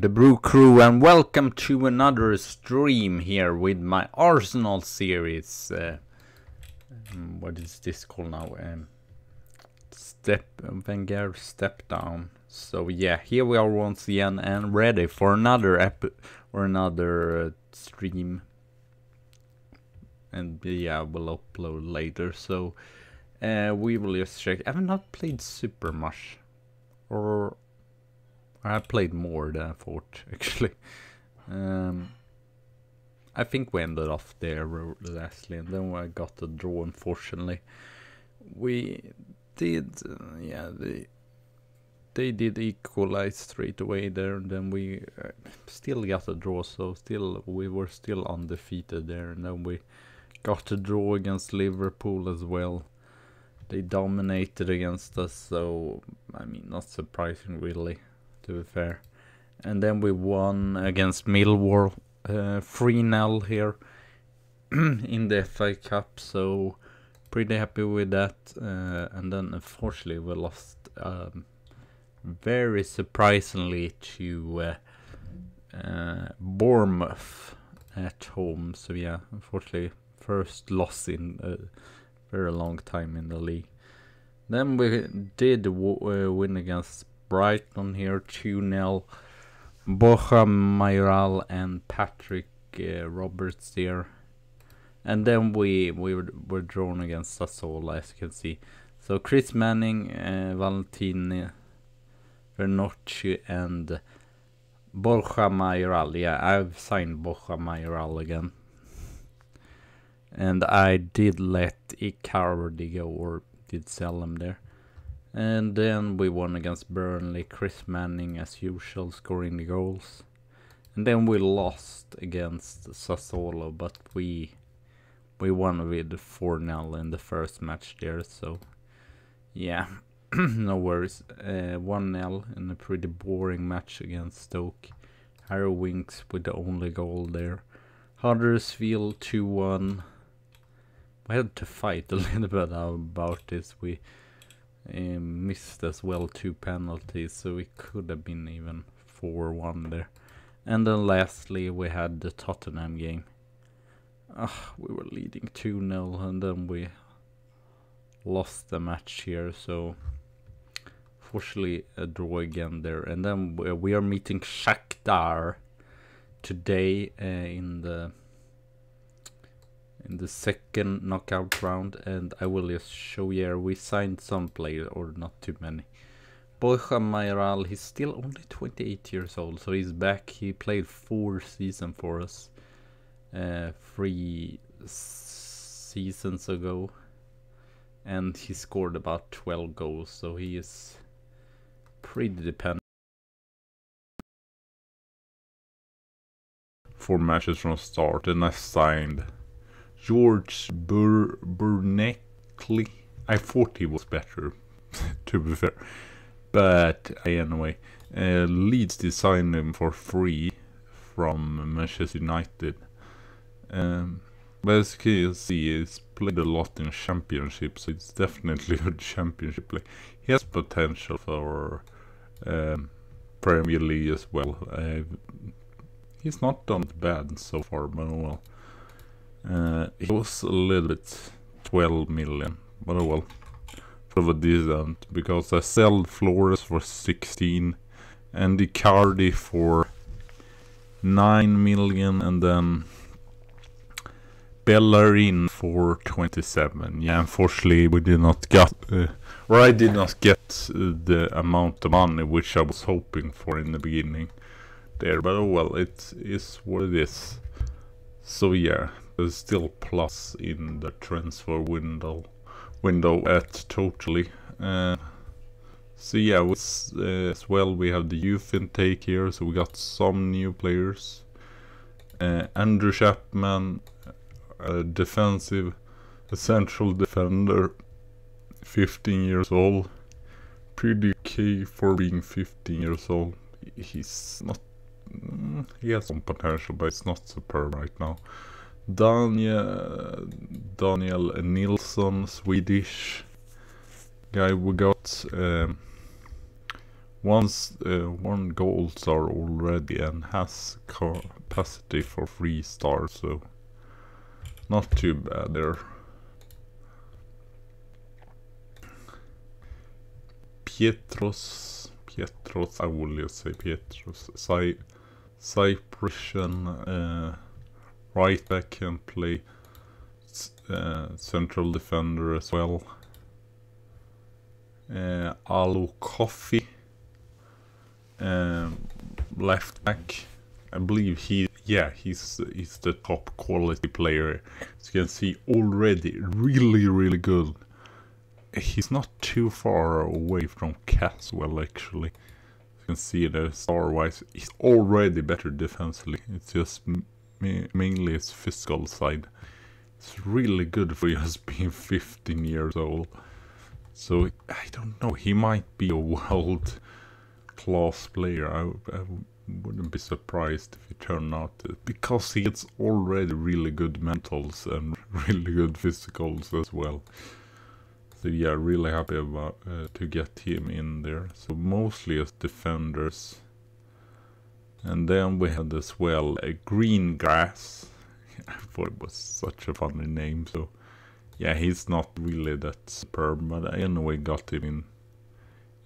the Brew Crew, and welcome to another stream here with my Arsenal series. What is this called now? Wenger Step Down. So yeah, here we are once again and ready for another stream. And yeah, we'll upload later. So we will just check. I have not played super much, or I played more than I thought, actually. I think we ended off there lastly, and then I got the draw, unfortunately. We did, yeah, they did equalize straight away there, and then we still got a draw, so we were still undefeated there, and then we got a draw against Liverpool as well. They dominated against us, so, I mean, not surprising really, to be fair. And then we won against Millwall 3-0 here in the FA Cup, so pretty happy with that. And then unfortunately we lost very surprisingly to Bournemouth at home. So yeah, unfortunately first loss in a very long time in the league. Then we did win against Brighton here 2-0. Borja Mayoral and Patrick Roberts there. And then we were drawn against Sassuolo, as you can see. So Chris Manning, Valentini, Vernocchi and Borja Mayoral. Yeah, I've signed Borja Mayoral again. And I did let Icardi go, or did sell him there. And then we won against Burnley, Chris Manning as usual scoring the goals. And then we lost against Sassuolo, but we won with 4-0 in the first match there, so yeah, no worries. 1-0 in a pretty boring match against Stoke. Harry Winks with the only goal there. Huddersfield 2-1. We had to fight a little bit about this. We missed as well 2 penalties, so it could have been even 4-1 there. And then lastly we had the Tottenham game. We were leading 2-0 and then we lost the match here, so fortunately a draw again there. And then we are meeting Shakhtar today in the second knockout round, and I will just show you. We signed some players, or not too many. Borja Mayoral, he's still only 28 years old, so he's back. He played 4 seasons for us 3 seasons ago, and he scored about 12 goals, so he is pretty dependent. 4 matches from start, and I signed George Burneckley. I thought he was better, to be fair. But anyway, Leeds designed him for free from Manchester United. But as you can see, he's played a lot in Championship, so it's definitely a Championship play. He has potential for Premier League as well. He's not done bad so far, but well. It was a little bit 12 million, but oh well. Sort of a decent, because I sold Flores for 16 and Icardi for 9 million, and then Bellerin for 27. Yeah, unfortunately we did not get, or I did not get the amount of money which I was hoping for in the beginning there, but oh well, it is what it is. So yeah, there's still plus in the transfer window at totally. So yeah, as well we have the youth intake here, so we got some new players. Andrew Chapman, a central defender, 15 years old. Pretty okay for being 15 years old. He's not, he has some potential, but it's not superb right now. Daniel Nilsson, Swedish guy we got. Once one gold star already and has capacity for 3 stars, so not too bad there. Pietros, I will just say Pietros. Cyprian right back can play central defender as well. Alu Coffee, left back. I believe he's the top quality player. As you can see, already really good. He's not too far away from Caswell actually. You can see that star wise, he's already better defensively. It's just mainly his physical side. It's really good for just being 15 years old. So I don't know, he might be a world class player. I wouldn't be surprised if he turned out because he gets already really good mentals and really good physicals as well. So yeah, really happy about to get him in there. So mostly as defenders. And then we had as well a Green Grass. I thought it was such a funny name. So yeah, he's not really that superb, but I anyway got him in.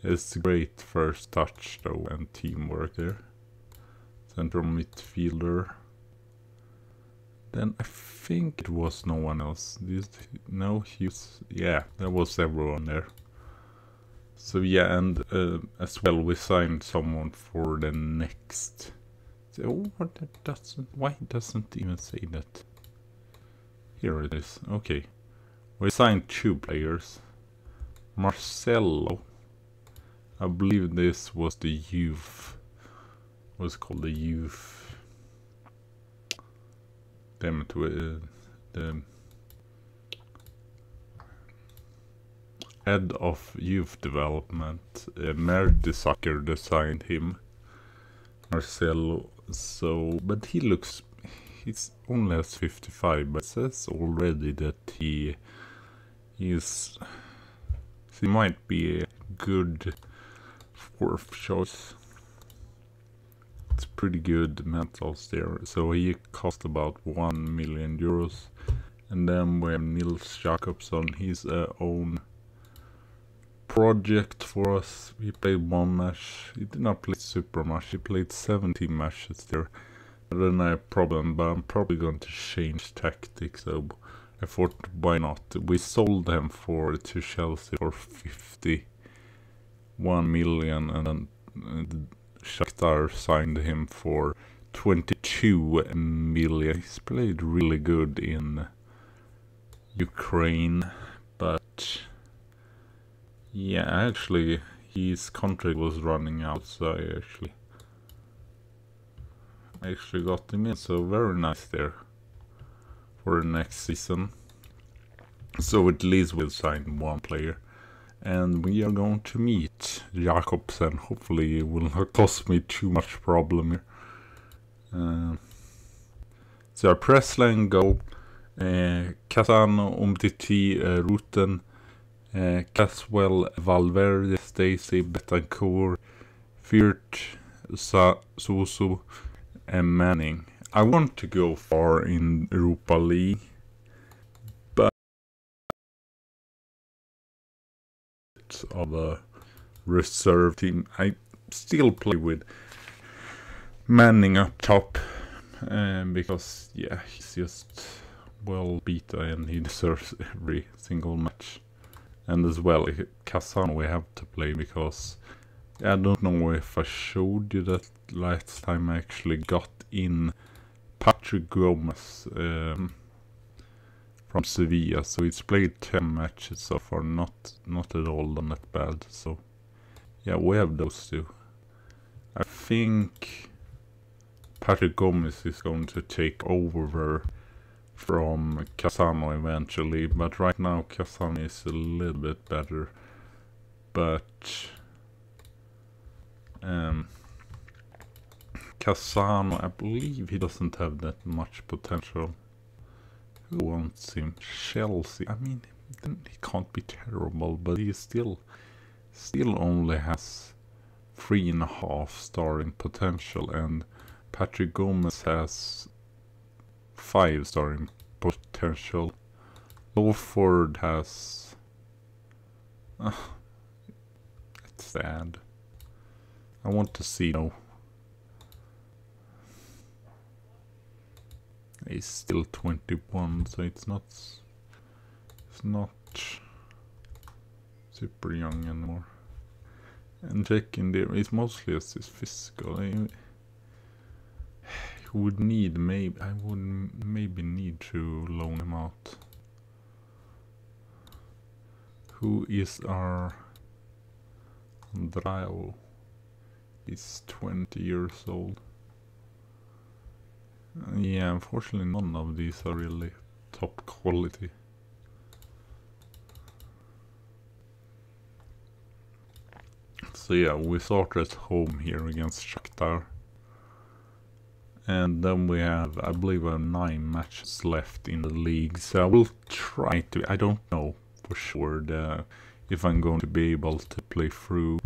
It's a great first touch though and teamwork there. Central midfielder. Then I think it was no one else. No, he was, yeah, there was everyone there. So yeah, and as well we signed someone for the next. Oh, why doesn't even say that? Here it is. Okay, we signed 2 players. Marcelo, I believe this was the youth. What's called the youth. Damn it, the head of youth development, Mertesacker, designed him, Marcelo. So, but he's only has 55, but it says already that he might be a good 4th choice. It's pretty good mentals there. So he cost about 1 million euros. And then we have Nils Jakobsson. He's own project for us. He played 1 match. He did not play super much. He played 17 matches there. And then I have a problem, but I'm probably going to change tactics. So I thought, why not? We sold him to Chelsea for 51 million, and then Shakhtar signed him for 22 million. He's played really good in Ukraine, but yeah, actually his contract was running out, so I actually got him in. So very nice there for the next season. So at least we'll sign 1 player. And we are going to meet Jakobsen. Hopefully it will not cost me too much problem here. So Pressland go. Casano, Umtiti, Ruten, Caswell, Valverde, Stacy, Betancourt, Firt, Susu, and Manning. I want to go far in Europa League, but of a reserve team. I still play with Manning up top, because yeah, he's just well beat and he deserves every single match. And as well, Kazan we have to play because I don't know if I showed you that last time I actually got in Patrick Gomez from Sevilla. So he's played 10 matches so far, not at all done that bad. So yeah, we have those 2. I think Patrick Gomez is going to take over from Casano eventually, but right now Casano is a little bit better. But Casano, I believe he doesn't have that much potential. Who wants him? Chelsea. I mean, he can't be terrible, but he still only has 3.5 starring potential, and Patrick Gomez has 5 starring potential. Lawford has... it's sad. I want to see, no. He's still 21, so it's not super young anymore. And Jack in there is mostly as his physical. He would need I would maybe need to loan him out. Who is our Andrao? He's 20 years old. Yeah, unfortunately none of these are really top quality. So yeah, we start at home here against Shakhtar. And then we have, I believe, 9 matches left in the league. So I will try to, I don't know for sure if I'm going to be able to play through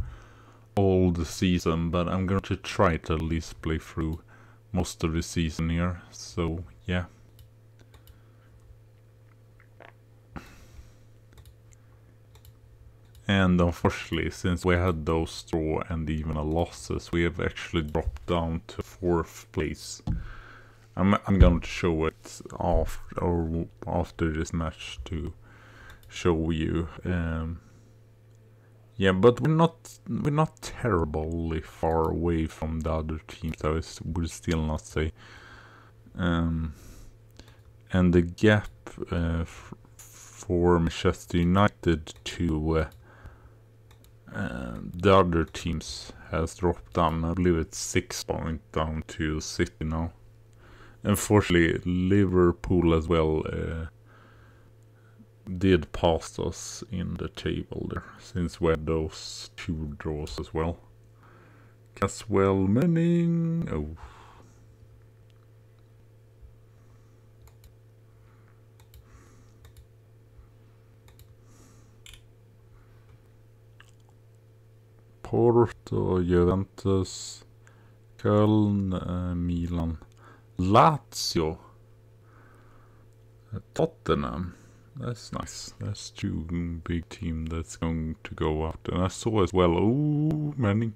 all the season, but I'm going to try to at least play through most of the season here. So yeah. And unfortunately, since we had those draw and even losses, we have actually dropped down to 4th place. I'm going to show it after this match to show you. Yeah, but we're not terribly far away from the other teams. I would still not say. And the gap for Manchester United to the other teams has dropped down. I believe it's 6 points down to City now. Unfortunately, Liverpool as well did pass us in the table there, since we had those 2 draws as well. Caswell Manning. Oh. Porto, Juventus, Köln, Milan, Lazio, Tottenham. That's nice. That's 2 big teams that's going to go out. And I saw as well, Manning.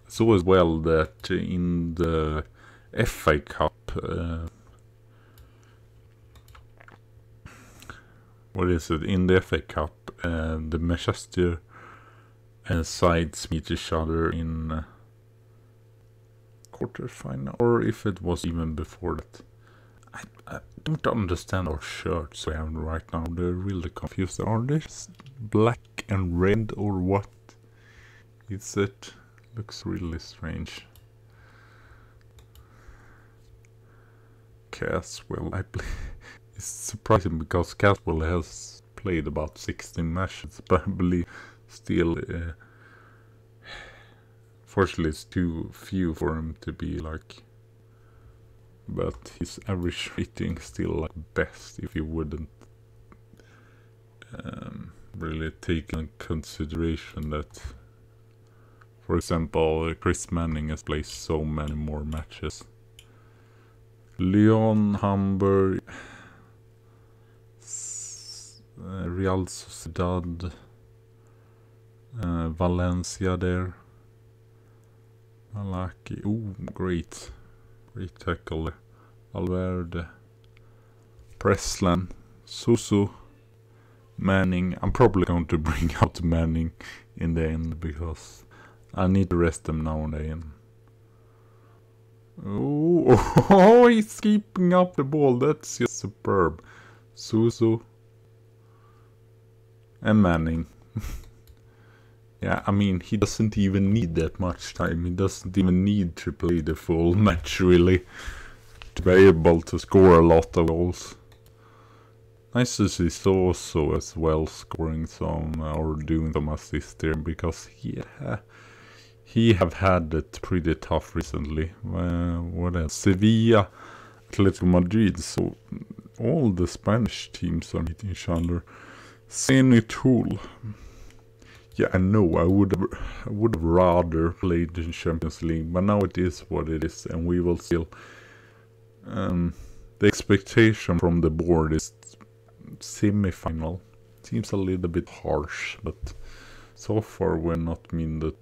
I saw as well that in the FA Cup, what is it? In the FA Cup, the Manchester sides meet each other in quarterfinal, or if it was even before that. I don't understand our shirts we have right now. They're really confused. Are they black and red or what is it? Looks really strange. Caswell, it's surprising because Caswell has played about 16 matches, but I believe still, fortunately it's too few for him to be like, but his average rating still like best if you wouldn't really take in consideration that, for example, Chris Manning has played so many more matches. Lyon, Hamburg, Real Sociedad, Valencia there. Malaki, great tackle there. Valverde, Preslan, Susu, Manning. I'm probably going to bring out Manning in the end because I need to rest them now and then. Oh, he's keeping up the ball. That's just superb. Susu and Manning. Yeah, I mean, he doesn't even need that much time. He doesn't even need to play the full match, really, to be able to score a lot of goals. Nice to see Soso as well scoring some, or doing some assists there, because he have had it pretty tough recently. What else? Sevilla, Atletico Madrid, so all the Spanish teams are meeting each other. Zenit Tool. Yeah, I know. I would have rather played in Champions League, but now it is what it is, and we will still. The expectation from the board is semi-final. Seems a little bit harsh, but so far we're not we're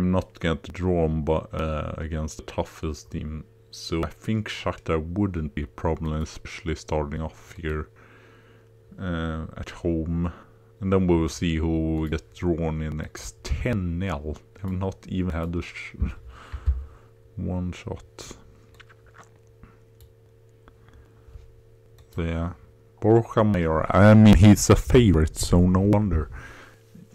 not going to draw against the toughest team. So I think Shakhtar wouldn't be a problem, especially starting off here at home. And then we will see who will get drawn in next. 10-0. They have not even had one shot. So yeah. Borja Mayor. I mean, he's a favorite, so no wonder.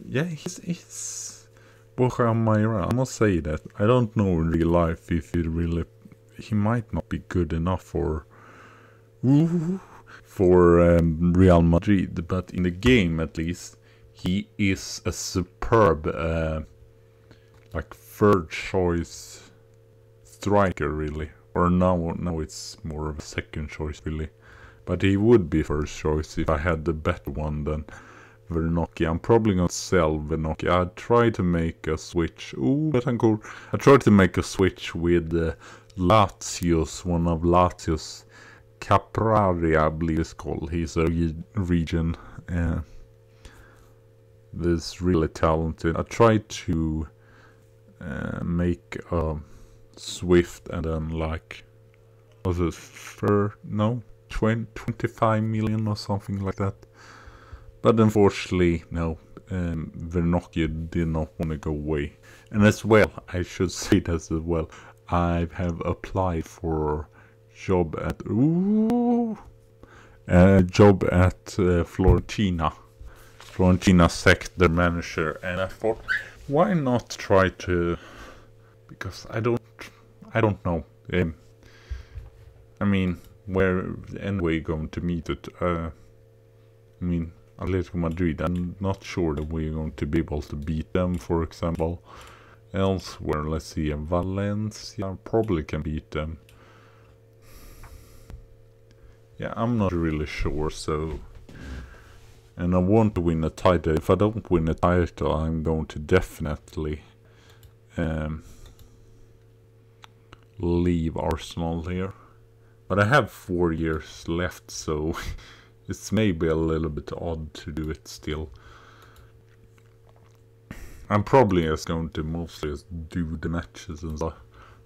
Yeah, he's Borja Mayor. I must say that. I don't know in real life if he might not be good enough for Real Madrid, but in the game at least, he is a superb, like third choice striker really. Or now it's more of a second choice really. But he would be first choice if I had the better one than Vernocchi. I'm probably gonna sell Vernocchi. I tried to make a switch. Ooh, Betancourt. I tried to make a switch with Lazio's, one of Lazio's, Caprari, I believe it's called. He's a region. This really talented. I tried to make a Swift and then like, was it 25 million or something like that. But unfortunately, no. Vernocchi did not want to go away. And as well, I should say that as well, I have applied for job at Fiorentina. Fiorentina sacked their manager, and I thought, why not try to? Because I don't know. I mean, where anyway going to meet it? I mean, Atletico Madrid. I'm not sure that we're going to be able to beat them, for example. Elsewhere, let's see, Valencia probably can beat them. Yeah, I'm not really sure, so. And I want to win a title. If I don't win a title, I'm going to definitely leave Arsenal here. But I have 4 years left, so it's maybe a little bit odd to do it still. I'm probably just going to mostly just do the matches and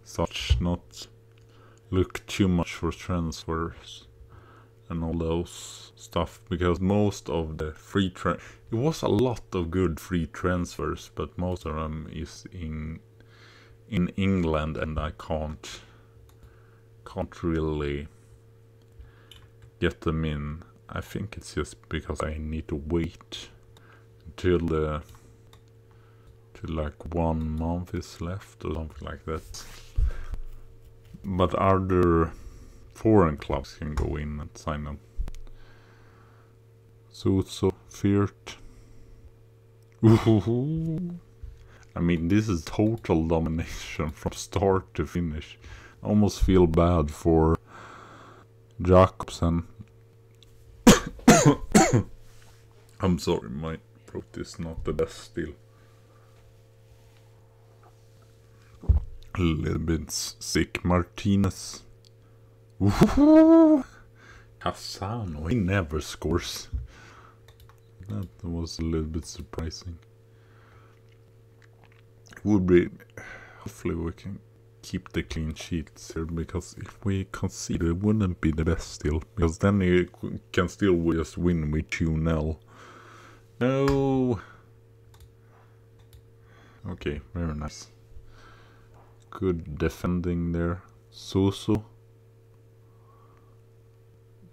such, not look too much for transfers and all those stuff, because most of the it was a lot of good free transfers, but most of them is in England, and I can't really get them in. I think it's just because I need to wait until like 1 month is left or something like that. But other foreign clubs can go in and sign them. So Firt. I mean, this is total domination from start to finish. I almost feel bad for Jakobsen. I'm sorry, my throat is not the best still. A little bit sick. Martinez. Cassano, he never scores. That was a little bit surprising. Would be, hopefully we can keep the clean sheets here, because if we concede it wouldn't be the best still, because then you can still just win with 2-0. No. Okay, very nice. Good defending there. Soso.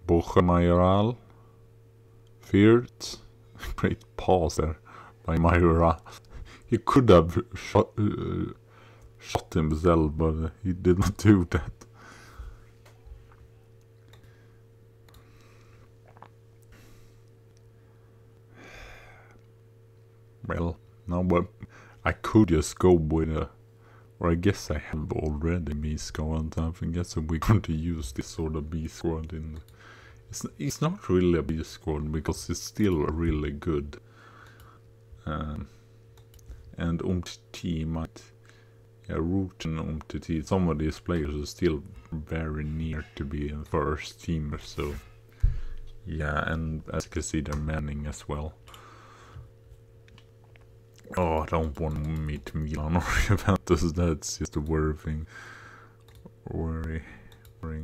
Borja Mayoral. Firt. Great pass there by Mayoral. He could have shot himself, but he did not do that. Well, now I could just go with a, or I guess I have already B squad. I guess we're going to use this sort of B squad in It's not really a B squad because it's still really good. And Umtiti might, Root and Umtiti, some of these players are still very near to be in first teamers, so yeah, and as you can see, they're manning as well. Oh, I don't want to meet Milan or Juventus, that's just a worrying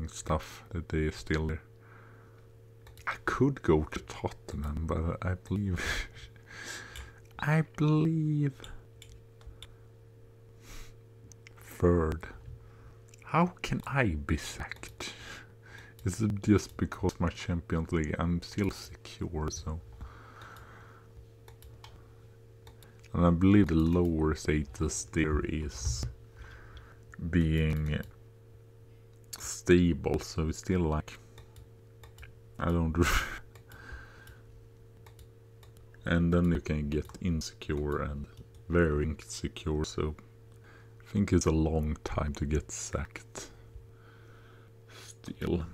stuff that they are still there. I could go to Tottenham, but I believe third. How can I be sacked? Is it just because my Champions League? I'm still secure, so. And I believe the lower status there is being stable, so it's still like, I don't. And then you can get insecure and very insecure, so I think it's a long time to get sacked still.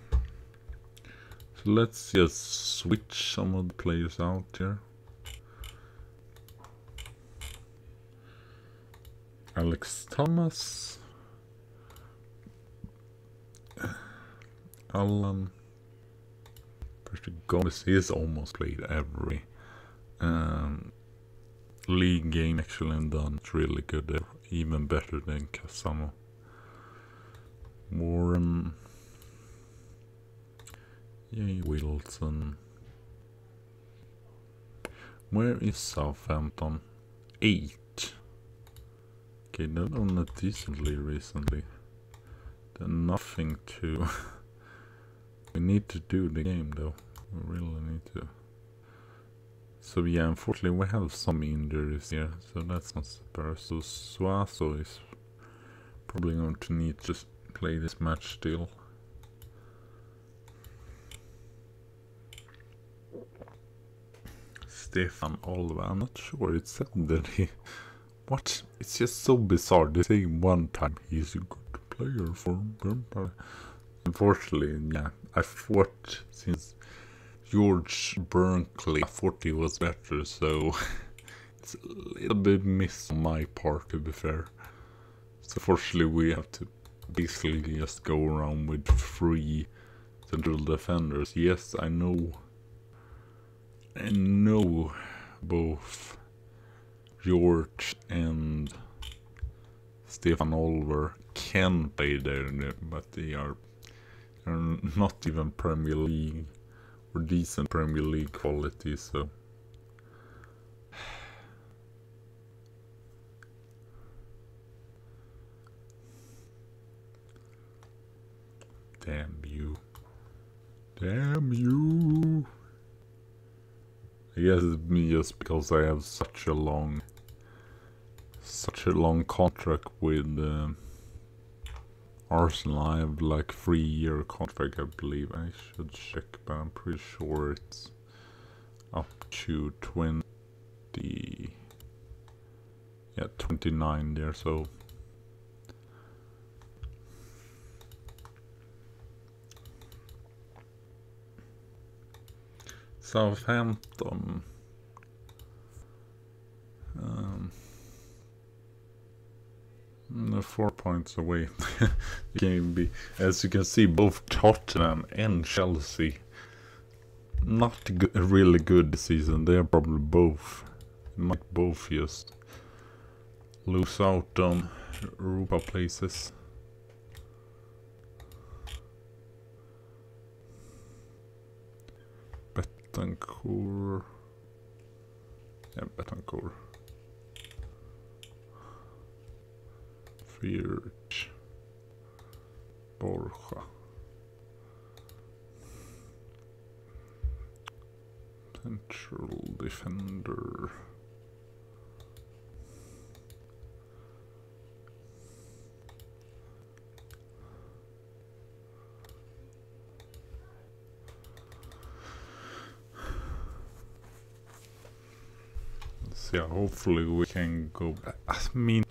So let's just switch some of the players out here. Alex Thomas, Alan Gomez is almost played every league game actually, and done really good there, even better than Casamo. Warren, Jay Wilson. Where is Southampton? 8. Okay, they've done it decently recently. They're nothing to. We need to do the game though. We really need to. So yeah, unfortunately we have some injuries here, so that's not super. So Suazo is probably going to need to play this match still. Stefan Olva, I'm not sure, it said that he... What? It's just so bizarre. They say one time he's a good player for them. Unfortunately, yeah, I thought since George Burnley, I thought he was better, so it's a little bit miss on my part, to be fair. So fortunately we have to basically just go around with 3 central defenders. Yes, I know both George and Stefan Olver can play there, but they are not even Premier League or decent Premier League quality, so damn you. I guess it's me just because I have such a long contract with Arsenal. I have like 3-year contract, I believe. I should check, but I'm pretty sure it's up to 29 there, so Southampton. They're 4 points away. Can be, as you can see, both Tottenham and Chelsea not really good this season. They are probably might both just lose out on Europa places. Betancourt. Yeah, Betancourt. Fierch. Borja. Central defender. Yeah, hopefully we can go back. I mean,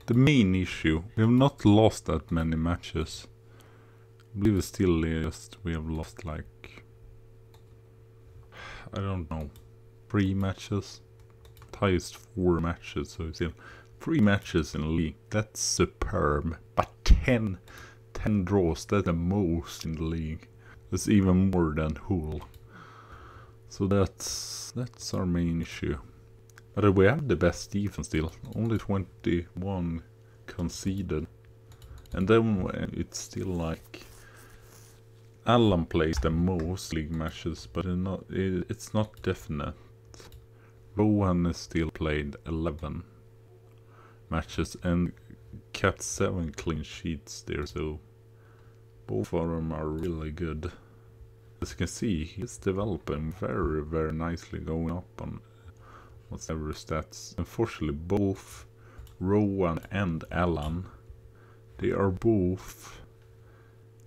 the main issue, we have not lost that many matches. I believe it's still just, we have lost like I don't know, 3 matches, highest 4 matches, so it's 3 matches in the league. That's superb. But 10 draws, that's the most in the league. That's even more than Hull. So that's our main issue. But we have the best defense still. Only 21 conceded. And then it's still like Alan plays the most league matches, but it's not definite. Rowan has still played 11 matches and kept 7 clean sheets there, so both of them are really good. As you can see, he's developing very, very nicely, going up on whatever stats. Unfortunately, both Rowan and Alan, they are both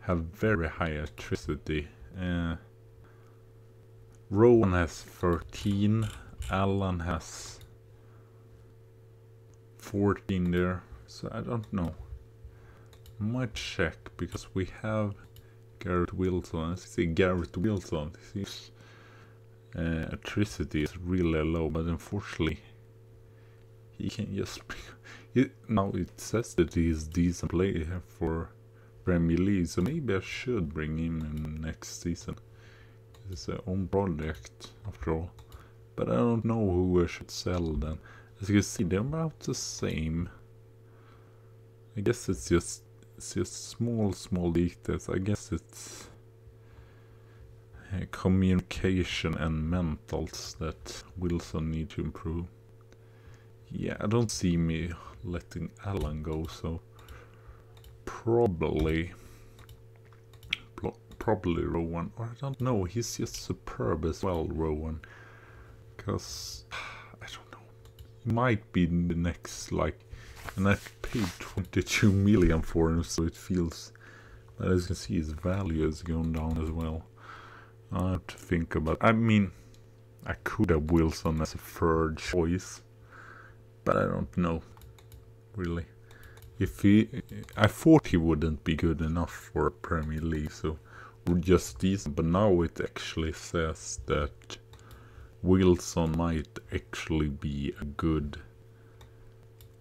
have very high electricity. Rowan has 13, Alan has 14 there, so I don't know. Might check, because we have Garrett Wilson. As you see, Garrett Wilson, his electricity is really low, but unfortunately he can just now it says that he is decent player for Premier League, so maybe I should bring him in next season. It's his own project after all, but I don't know who I should sell then. As you can see, they're about the same. I guess it's just small details. I guess it's communication and mentals that Wilson need to improve. Yeah, I don't see me letting Alan go, so probably Rowan, or I don't know, he's just superb as well, Rowan, because I don't know, he might be the next, like, and I paid 22 million for him, so it feels, but as you can see, his value is going down as well. I have to think about, I mean, I could have Wilson as a third choice, but I don't know, really. I thought he wouldn't be good enough for Premier League, so we're just decent, but now it actually says that Wilson might actually be a good,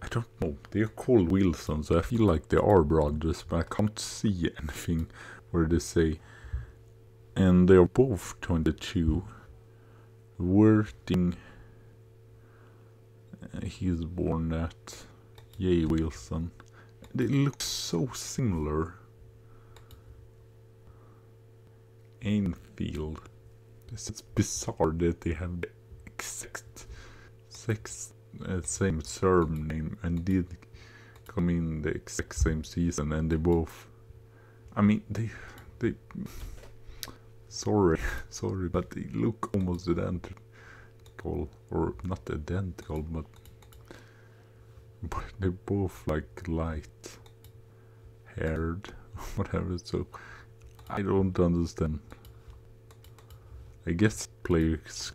I don't know, they're called Wilson, so I feel like they are brothers, but I can't see anything where they say, and they're both 22, Worthing, he's born at, yay Wilson. They look so similar. Anfield. It's bizarre that they have the exact same surname and did come in the exact same season, and they both, I mean, they sorry, but they look almost identical, or not identical, but they're both like light haired, whatever, so I don't understand. I guess players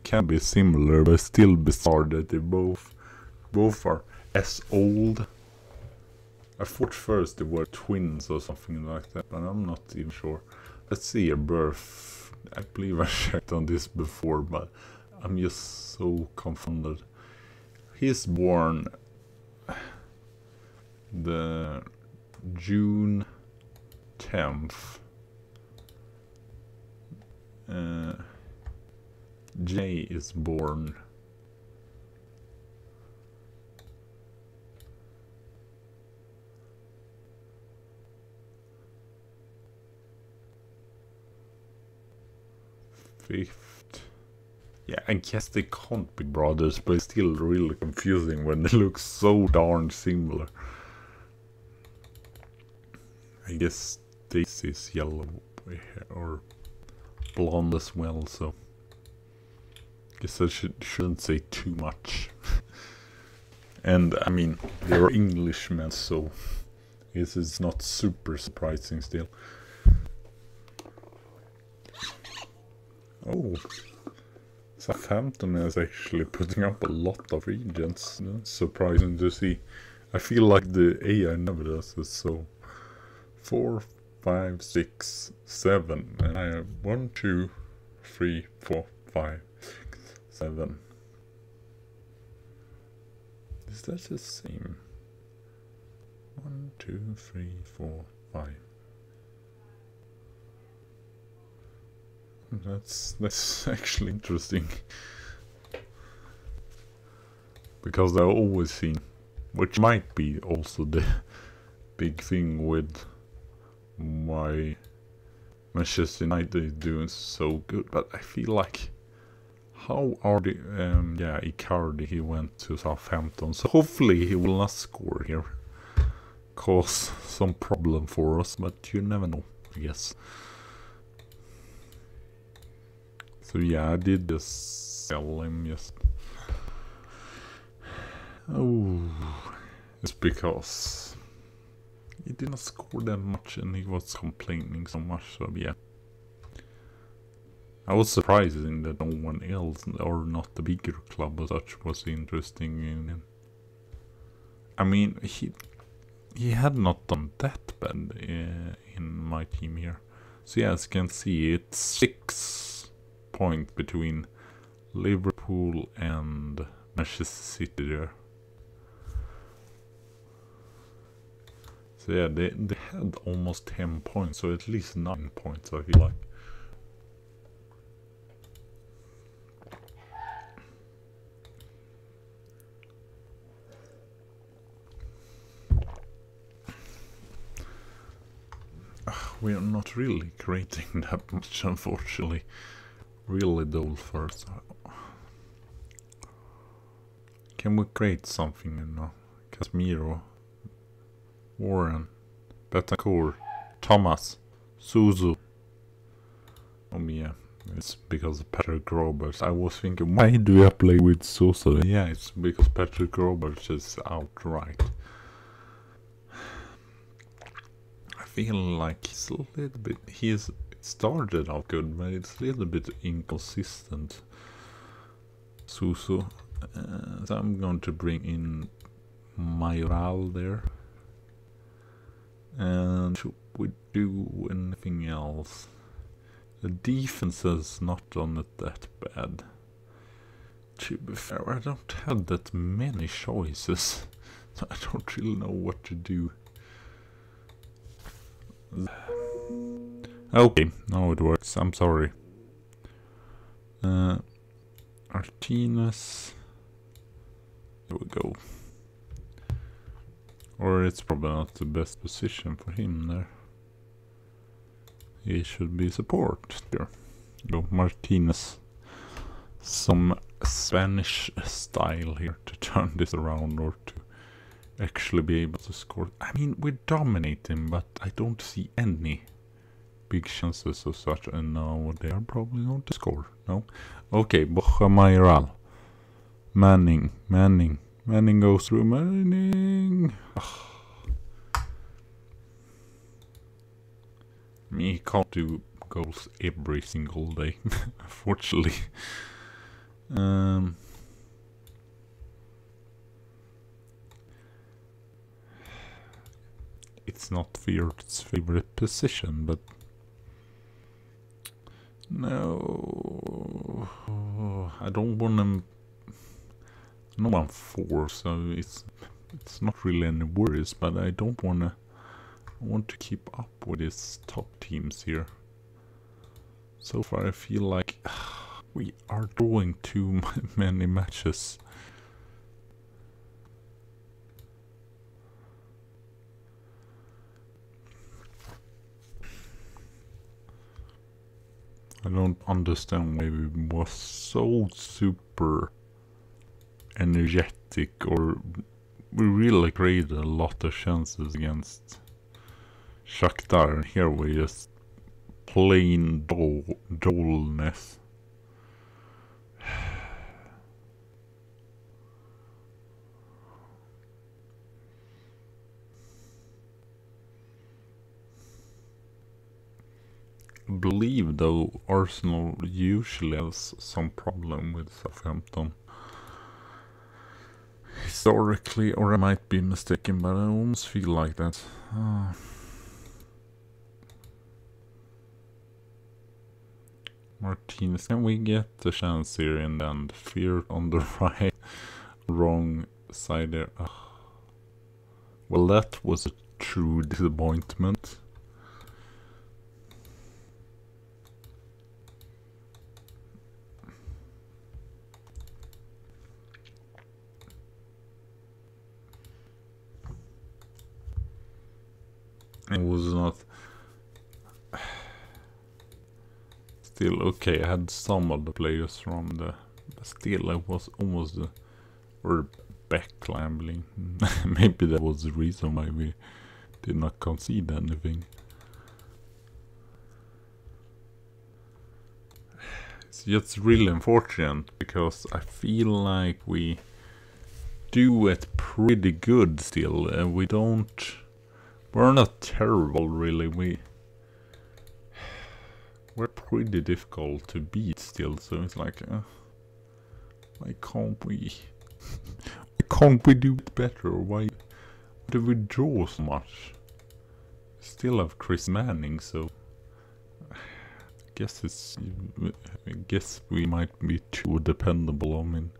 can be similar, but still bizarre that they both are as old. I thought first they were twins or something like that, but I'm not even sure. Let's see a birth. I believe I checked on this before, but I'm just so confounded. He's born the June 10th. Jay is born fifth. Yeah, I guess they can't be brothers, but it's still really confusing when they look so darn similar. I guess this is yellow or blonde as well, so I guess I shouldn't say too much. And I mean, they're Englishmen, so I guess it's not super surprising still. Oh, Southampton is actually putting up a lot of regions. That's surprising to see. I feel like the AI never does this, so 4, 5, 6, 7, and I have 1, 2, 3, 4, 5, 6, 7. Is that the same? 1, 2, 3, 4, 5. That's actually interesting. Because I've always seen, which might be also the big thing with why Manchester United is doing so good, but I feel like how are the Icardi, he went to Southampton, so hopefully he will not score here, cause some problem for us, but you never know, I guess. So yeah, I did just sell him, just it's because he didn't score that much and he was complaining so much, so yeah. I was surprising that no one else, or not the bigger club as such, was interesting in him. I mean, he had not done that bad in my team here. So yeah, as you can see, it's 6 points between Liverpool and Manchester City there. So yeah, they had almost 10 points, so at least 9 points, I feel like. We are not really creating that much, unfortunately. Really dull first. Can we create something now? Casemiro, Warren, Betancourt, Thomas, Suzu. Oh yeah, it's because of Patrick Roberts. I was thinking, why do I play with Suzu? Yeah, it's because Patrick Roberts is outright. I feel like he's a little bit, he's started out good, but it's a little bit inconsistent. Suzu. So I'm going to bring in Mayoral there. And should we do anything else? The defense is not on it that bad. To be fair, I don't have that many choices. So I don't really know what to do. Okay, now it works. I'm sorry. Martinez. There we go. Or it's probably not the best position for him there. He should be support. There. Go Martinez. Some Spanish style here to turn this around or to actually be able to score. I mean, we dominate him, but I don't see any big chances of such, and now they are probably going to score. No? Okay, Borja Mayoral. Manning goes through. Manning. Me can't do goals every single day, unfortunately. It's not Fiert's favorite position, but no, I don't want him. No, I'm 4, so it's not really any worries, but I don't wanna. I want to keep up with his top teams here. So far, I feel like we are drawing too many matches. I don't understand why we was so super energetic, or we really created a lot of chances against Shakhtar, and here we just plain dullness. I believe though Arsenal usually has some problem with Southampton historically, or I might be mistaken, but I almost feel like that. Martinez. Can we get the chance here and then? Fear on the right, wrong side there. Ugh. Well, that was a true disappointment. It was not. Still okay. I had some of the players from the. But still, I was almost the. Or back climbing. Maybe that was the reason why we did not concede anything. It's just really unfortunate because I feel like we do it pretty good still. We don't. We're not terrible, really. We're pretty difficult to beat still, so it's like, why can't we? Why can't we do it better? Why do we draw so much? Still have Chris Manning, so I guess we might be too dependable. I mean,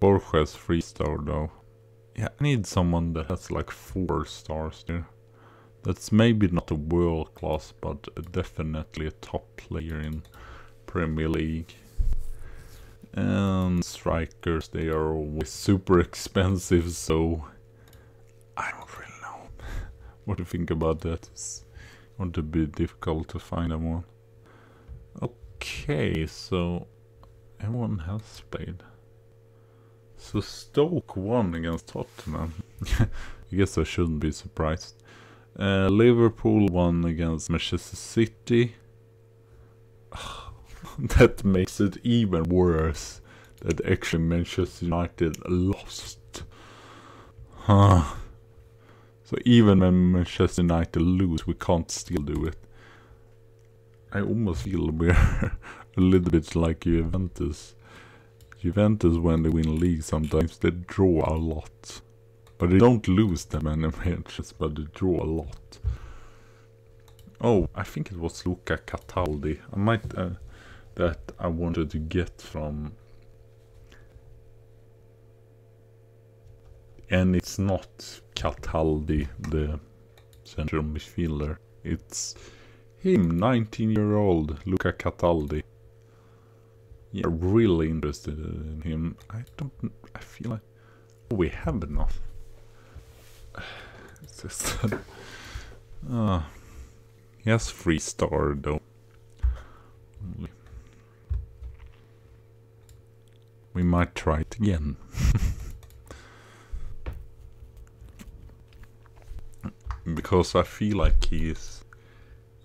Borges 3-star though. Yeah, I need someone that has like 4 stars there. That's maybe not a world class, but definitely a top player in Premier League. And strikers, they are always super expensive, so I don't really know what to think about that. It's going to be difficult to find one. Okay, so everyone has played. So Stoke won against Tottenham. I guess I shouldn't be surprised. Liverpool won against Manchester City. That makes it even worse that actually Manchester United lost. So even when Manchester United lose, we can't still do it. I almost feel we're a little bit like Juventus. Juventus, when they win league, sometimes they draw a lot. But they don't lose that many matches, but they draw a lot. Oh, I think it was Luca Cataldi. I might, that I wanted to get from. And it's not Cataldi, the central midfielder. It's him, 19-year-old Luca Cataldi. Yeah, really interested in him. I feel like we have enough. It's just he has 3-star though. We might try it again. Because I feel like he is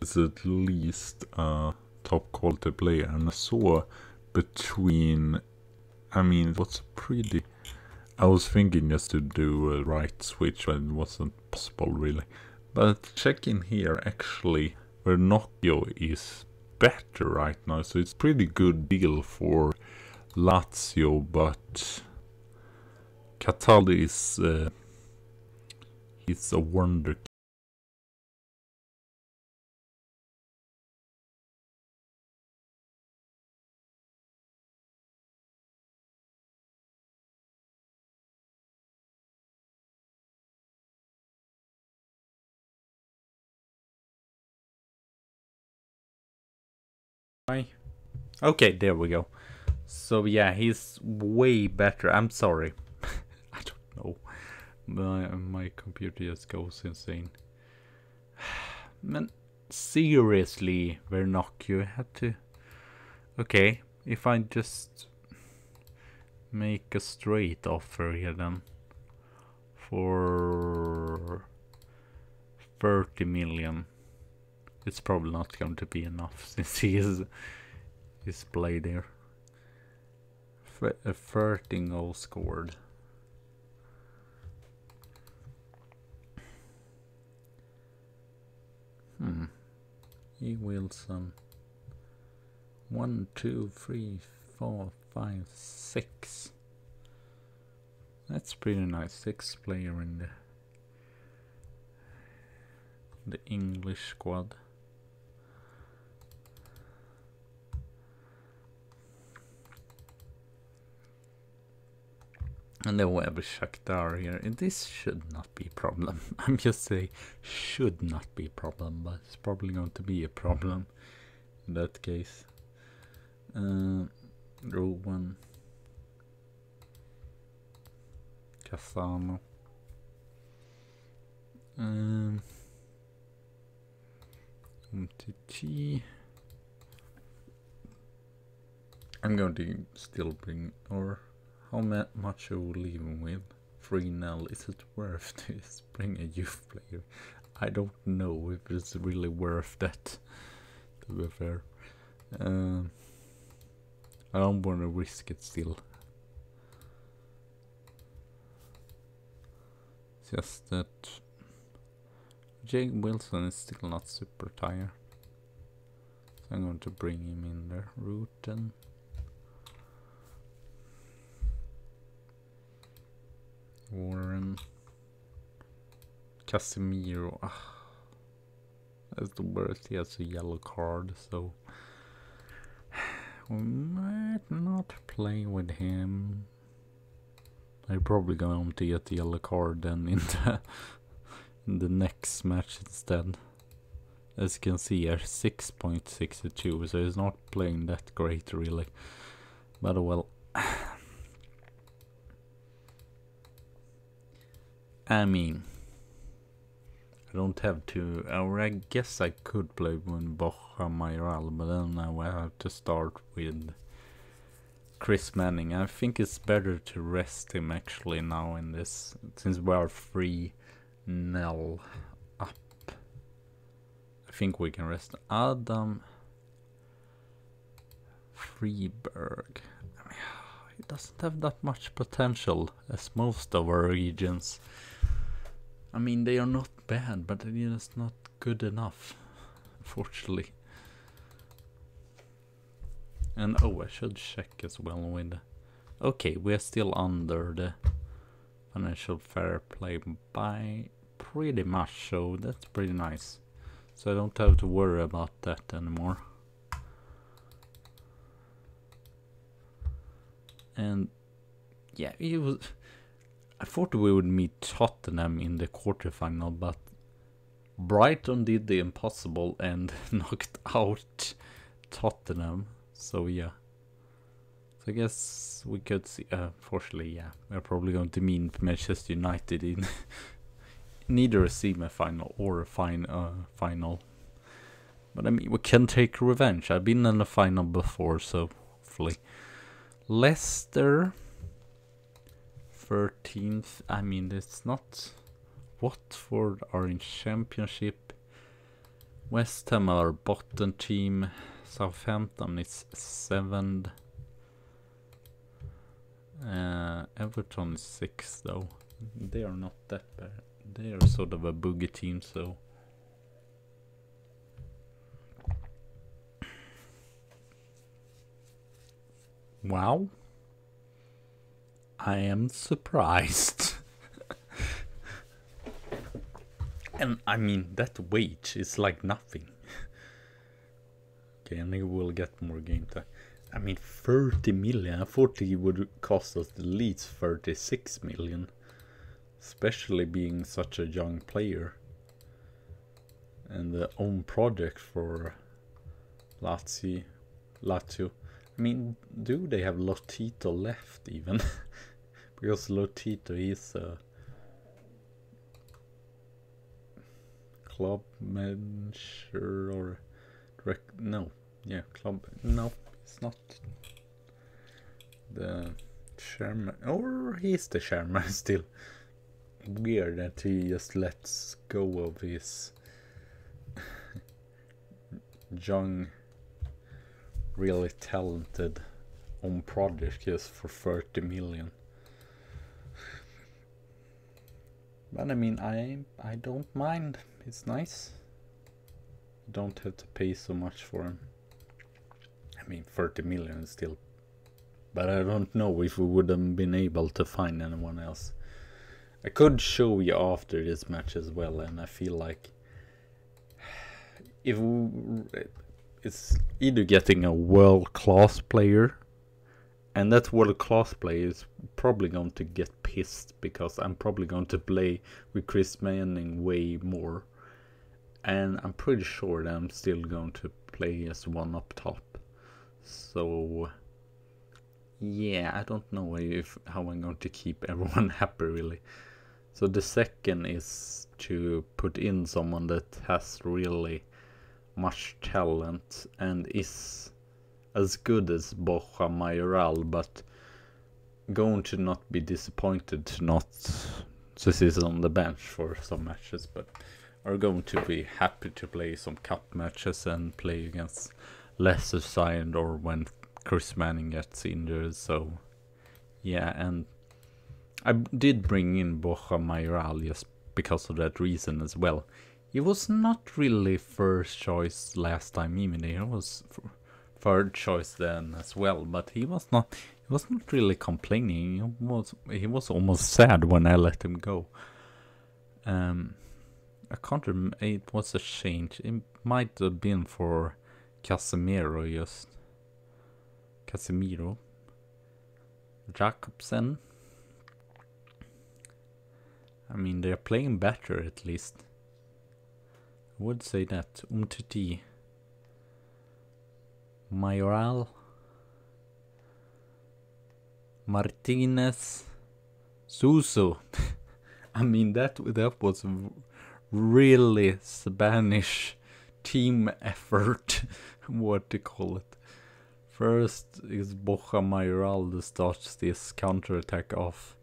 at least a top quality player, and I saw between, I mean, it was pretty. I was thinking just to do a right switch, but it wasn't possible really. But checking here, actually, Vernocchio is better right now, so it's pretty good deal for Lazio. But Cataldi is he's a wonder. Okay, there we go. So yeah, he's way better. I'm sorry. I don't know. My computer just goes insane. Man, seriously, Vernocchio had to. Okay, if I just make a straight offer here then for 30 million. It's probably not going to be enough since he's played there. A 13 goals scored. E. Wilson. 1, 2, 3, 4, 5, 6. That's pretty nice. 6 player in the English squad. And then we have a Shakhtar here, and this should not be a problem. I'm just saying, should not be a problem, but it's probably going to be a problem in that case. Rowan, Casano, MTT. I'm going to still bring, or how much are we leaving with? 3-0. Is it worth to bring a youth player? I don't know if it's really worth that, to be fair. I don't want to risk it still. It's just that Jake Wilson is still not super tired. So I'm going to bring him in there. Rutten. Warren, Casemiro. That's the worst. He has a yellow card, so we might not play with him. I'm probably going to get the yellow card then in the next match instead. As you can see here, 6.62, so he's not playing that great really. But well. I mean, I don't have to, or I guess I could play with Borja Mayoral, but then I will have to start with Chris Manning. I think it's better to rest him actually now in this, since we are 3-0 up. I think we can rest Adam Freeberg. I mean, he doesn't have that much potential as most of our regions. I mean, they are not bad, but they're just not good enough, unfortunately. And oh, I should check as well with... Okay, we're still under the financial fair play by pretty much, so that's pretty nice. So I don't have to worry about that anymore. And yeah, it was... I thought we would meet Tottenham in the quarterfinal, but Brighton did the impossible and knocked out Tottenham. So yeah. So I guess we could see, fortunately, yeah, we're probably going to meet Manchester United in neither a semi-final or a final. But I mean, we can take revenge. I've been in the final before, so hopefully. Leicester 13th. I mean, it's not. Watford are in Championship. West Ham are bottom team. Southampton is 7th. Everton is 6th though. They are not that bad. They are sort of a boogie team, so. Wow. I am surprised. And I mean, that wage is like nothing. Okay, and we will get more game time. I mean, 30 million. I thought it would cost us at least 36 million. Especially being such a young player. And the own project for Lazio. I mean, do they have Lotito left even? Because Lotito is a club manager or no, yeah, club. No, it's not the chairman, or he's the chairman still. Weird that he just lets go of his young, really talented own project just for 30 million. But I mean, I don't mind. It's nice. You don't have to pay so much for him. I mean, 30 million is still. But I don't know if we would have been able to find anyone else. I could show you after this match as well, and I feel like if it's either getting a world-class player And that world-class player is probably going to get pissed because I'm probably going to play with Chris Manning way more. And I'm pretty sure that I'm still going to play as one up top. So yeah, I don't know how I'm going to keep everyone happy really. So the second is to put in someone that has really much talent and is as good as Borja Mayoral, but going to not be disappointed to sit on the bench for some matches, but are going to be happy to play some cup matches and play against lesser side or when Chris Manning gets injured. So yeah, and I did bring in Borja Mayoral just because of that reason as well. He was not really first choice last time even. He was third choice then as well, but he was not really complaining. He was almost sad when I let him go. I can't remember. It was a change. It might have been for Casemiro. Jakobsen. I mean, they're playing better at least. I would say that. Umtiti. Mayoral. Martinez. Suso. I mean, that was really Spanish team effort. What to call it. First is Borja Mayoral that starts this counter-attack off.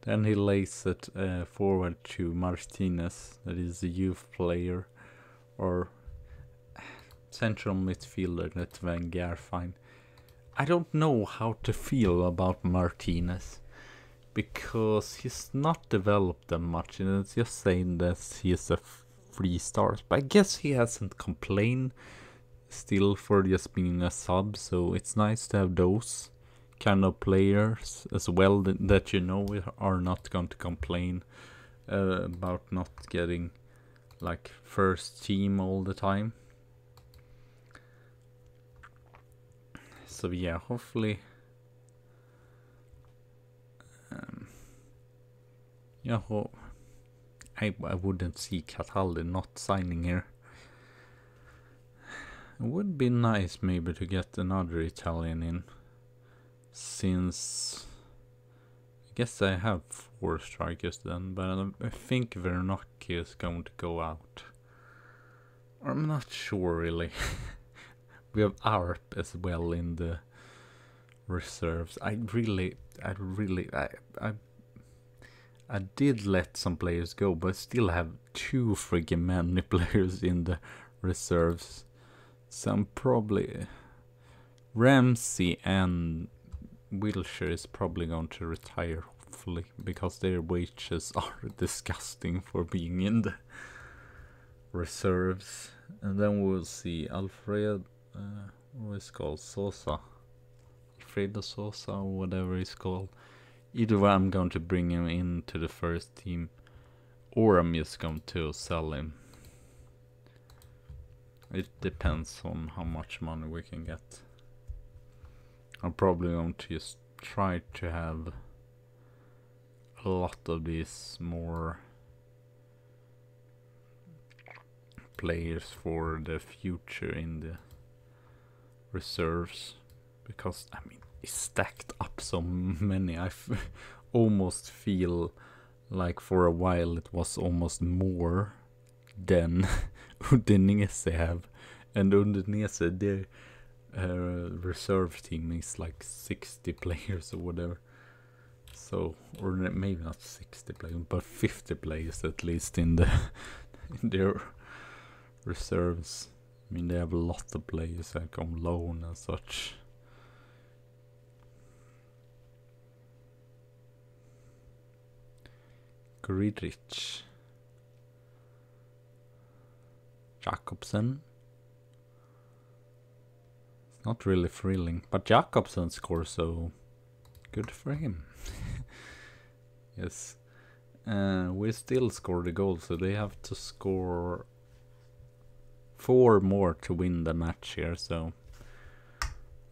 Then he lays it forward to Martinez, that is a youth player, or central midfielder that Wenger find. I don't know how to feel about Martinez, because he's not developed that much, and it's just saying that he's a free start. But I guess he hasn't complained still for just being a sub, so it's nice to have those kind of players as well that you know are not going to complain about not getting like first team all the time. So yeah, hopefully I wouldn't see Cataldi not signing here. It would be nice maybe to get another Italian in, since I guess I have 4 strikers then, but I think Vernocchi is going to go out. Or I'm not sure really. We have Arp as well in the reserves. I did let some players go, but still have 2 friggin' many players in the reserves. So I'm probably Ramsey and Wilshere is probably going to retire, hopefully, because their wages are disgusting for being in the reserves. And then we'll see Alfredo Sosa, or whatever he's called. Either way, I'm going to bring him into the first team, or I'm just going to sell him. It depends on how much money we can get. I'm probably going to just try to have a lot of these more players for the future in the reserves, because I mean it's stacked up so many. I almost feel like for a while it was almost more than Udinese have, and Udinese their reserve team is like 60 players or whatever. So, or maybe not 60 players, but 50 players at least in their reserves. I mean, they have a lot of players like on loan and such. Gridrich. Jakobsen. It's not really thrilling, but Jakobsen scores, so good for him. Yes. We still score the goal, so they have to score 4 more to win the match here, so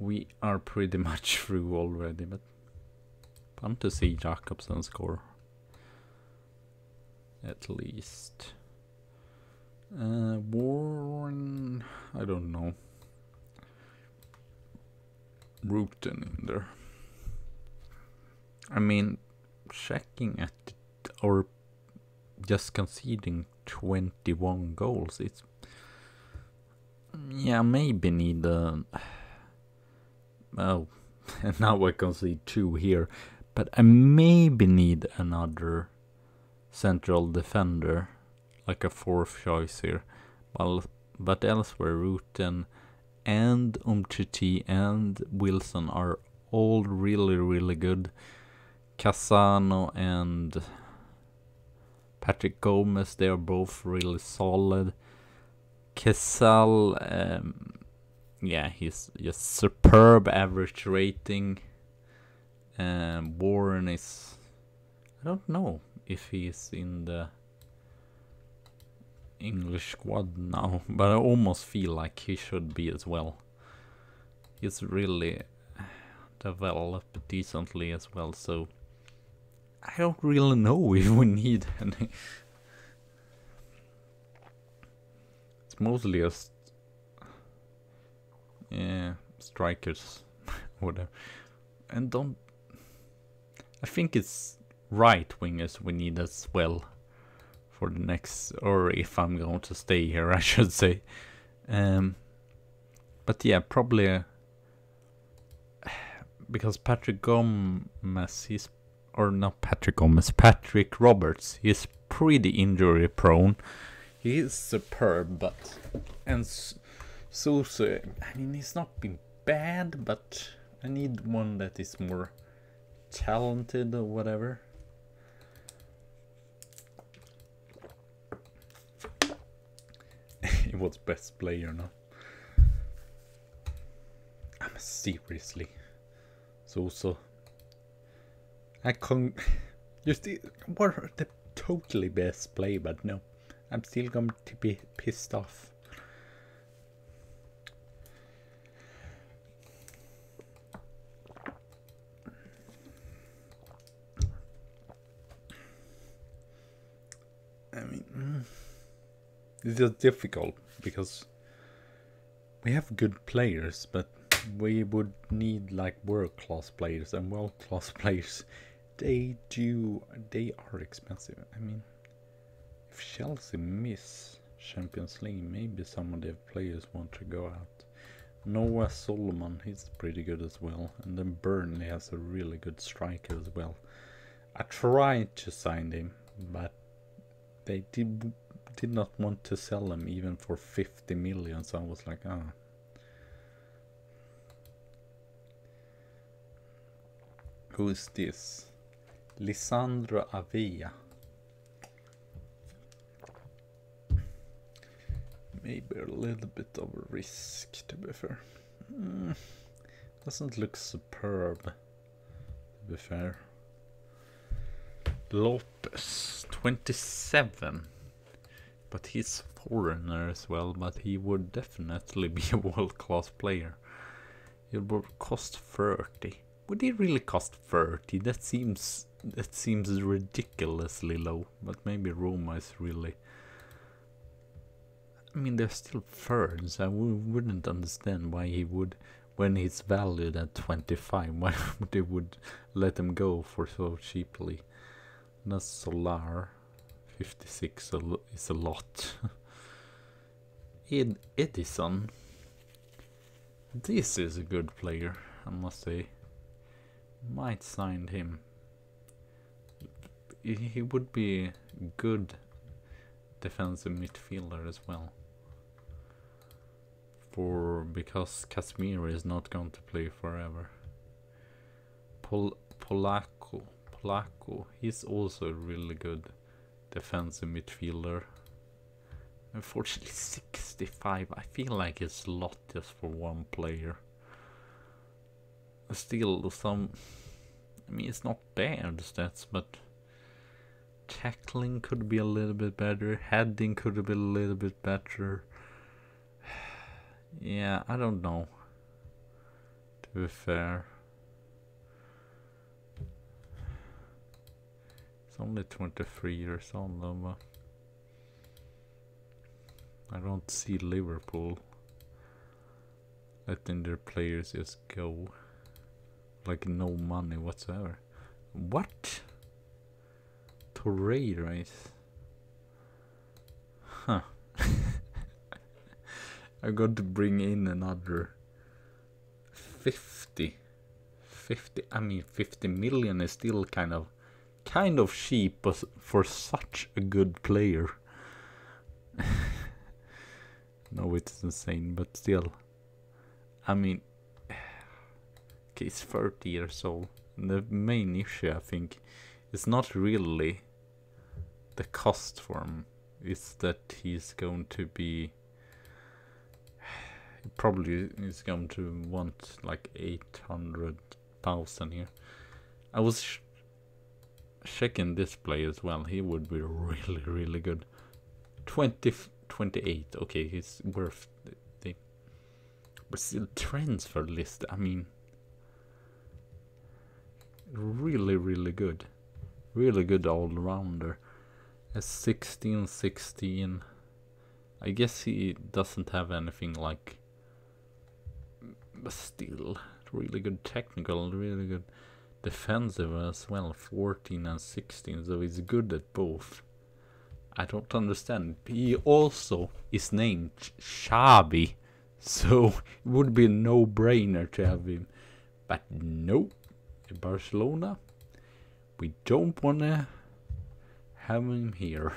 we are pretty much through already, but fun to see Jakobsen score. At least. Warren, I don't know. Rutten in there. I mean, checking at it, or just conceding 21 goals, it's, yeah, maybe need a, oh, and now I concede 2 here, but I maybe need another central defender, like a 4th choice here. Well, but elsewhere, Rutten and Umtiti and Wilson are all really, really good. Casano and Patrick Gomez, they are both really solid. Kesal, yeah, he's just superb average rating. Warren is, I don't know if he's in the English squad now, but I almost feel like he should be as well. He's really developed decently as well, so I don't really know if we need any. It's mostly just, yeah, strikers, whatever. And don't, I think it's right wingers we need as well for the next, or if I'm going to stay here, I should say. But yeah, probably because Patrick Gomez, he's, or not Patrick Gomez, Patrick Roberts, he's pretty injury prone. He is superb, but, and Sousa, I mean, he's not been bad, but I need one that is more talented or whatever. He was best player now. I'm seriously so I can't just were the totally best play, but no, I'm still going to be pissed off. I mean, it's just difficult because we have good players, but we would need like world-class players, and world-class players, they are expensive. I mean, if Chelsea miss Champions League, maybe some of their players want to go out. Noah Solomon, he's pretty good as well, and then Burnley has a really good striker as well. I tried to sign him, but they did not want to sell him even for 50 million, so I was like, ah. Who is this? Lisandro Avila. Maybe a little bit of a risk, to be fair. Doesn't look superb, to be fair. Lopez, 27. But he's foreigner as well, but he would definitely be a world-class player. It would cost 30. Would he really cost 30? That seems ridiculously low, but maybe Roma is really, I mean, they're still thirds. I wouldn't understand why he would, when he's valued at 25, why they would let him go for so cheaply. That's Solar, 56 is a lot. Edison, this is a good player, I must say. Might sign him. He would be good defensive midfielder as well. Because Casemiro is not going to play forever. Polacco, he's also a really good defensive midfielder. Unfortunately 65, I feel like it's a lot just for one player. Still some, I mean, it's not bad stats, but tackling could be a little bit better, heading could be a little bit better. Yeah, I don't know. to be fair. It's only 23 years old though, but I don't see Liverpool letting their players just go. Like no money whatsoever. What? Torreira is... Huh. I got to bring in another 50. I mean 50 million is still kind of cheap, but for such a good player. No, it's insane, but still. I mean, okay, he's 30 years old. And the main issue, I think, is not really the cost for him. It's that he's going to be... He probably is going to want like 800,000 here. I was checking this play as well. He would be really, really good. 28. Okay, he's worth the... But still, transfer list, I mean... Really, really good. Really good all-rounder. A 16. I guess he doesn't have anything like... But still, really good technical, really good defensive as well. 14 and 16, so he's good at both. I don't understand. He also is named Xavi, so it would be a no-brainer to have him. But nope. In Barcelona, we don't wanna have him here.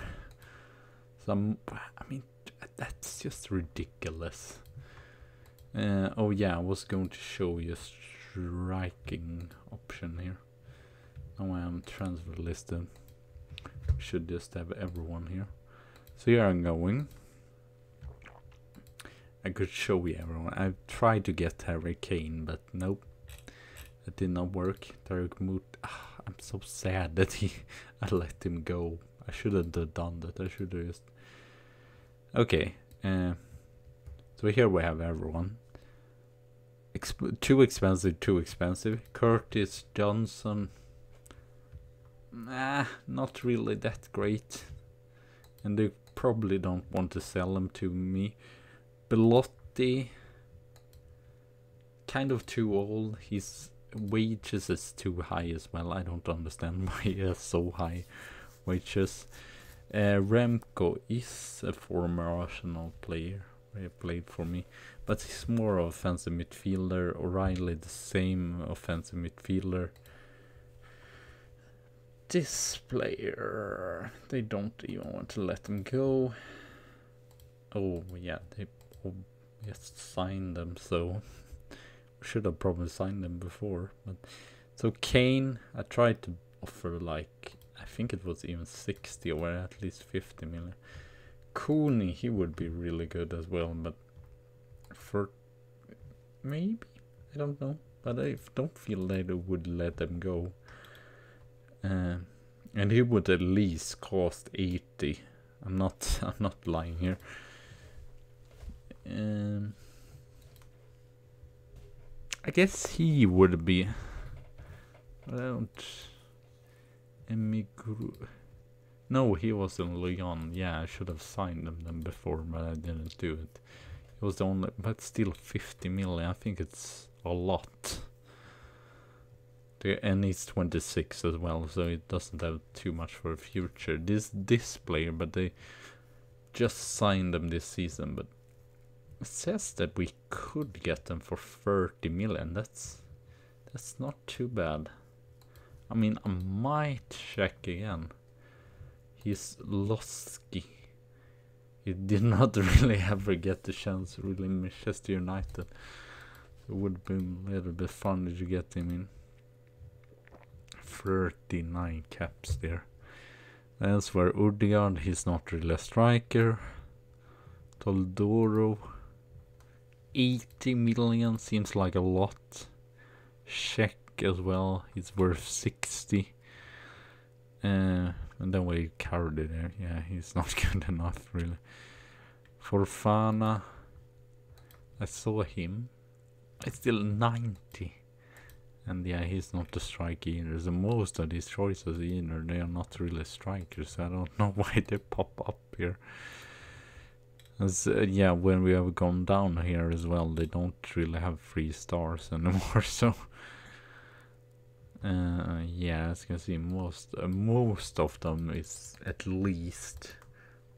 I mean, that's just ridiculous. Oh yeah, I was going to show you a striking option here. Now I am transfer listed. We should just have everyone here. So here I'm going. I could show you everyone. I've tried to get Harry Kane, but nope. It did not work. Derek Moot. I'm so sad that I let him go. I shouldn't have done that. I should have just... Okay. So here we have everyone. Too expensive. Curtis Johnson. Not really that great. And they probably don't want to sell him to me. Belotti. Kind of too old. His wages is too high as well. I don't understand why he has so high wages. Remco is a former Arsenal player. He played for me, but he's more offensive midfielder. O'Reilly the same offensive midfielder. This player, they don't even want to let him go. Oh yeah, they just signed them, so should have probably signed them before. But so Kane, I tried to offer like, I think it was even 60 or at least 50 million. Cooney, he would be really good as well, but for maybe, I don't know, but I don't feel that it would let them go. And he would at least cost 80. I'm not lying here. I guess he would be around Emigru. No, he was in Lyon. Yeah, I should have signed them before, but I didn't do it. It was the only, but still 50 million. I think it's a lot. And he's 26 as well, so it doesn't have too much for the future. This player, but they just signed them this season. But it says that we could get them for 30 million. That's not too bad. I mean, I might check again. He's Losky. He did not really ever get the chance, really, in Manchester United. It would have been a little bit fun to get him in. 39 caps there. That's where Udegaard, he's not really a striker. Toldoro, 80 million seems like a lot. Czech as well, he's worth 60. And then we carried it there. Yeah, he's not good enough really. Forfana, I saw him. It's still 90. And yeah, he's not a striker either. So most of these choices either, they are not really strikers. I don't know why they pop up here. As, yeah, when we have gone down here as well, they don't really have 3 stars anymore. So yeah, as you can see, most of them is at least.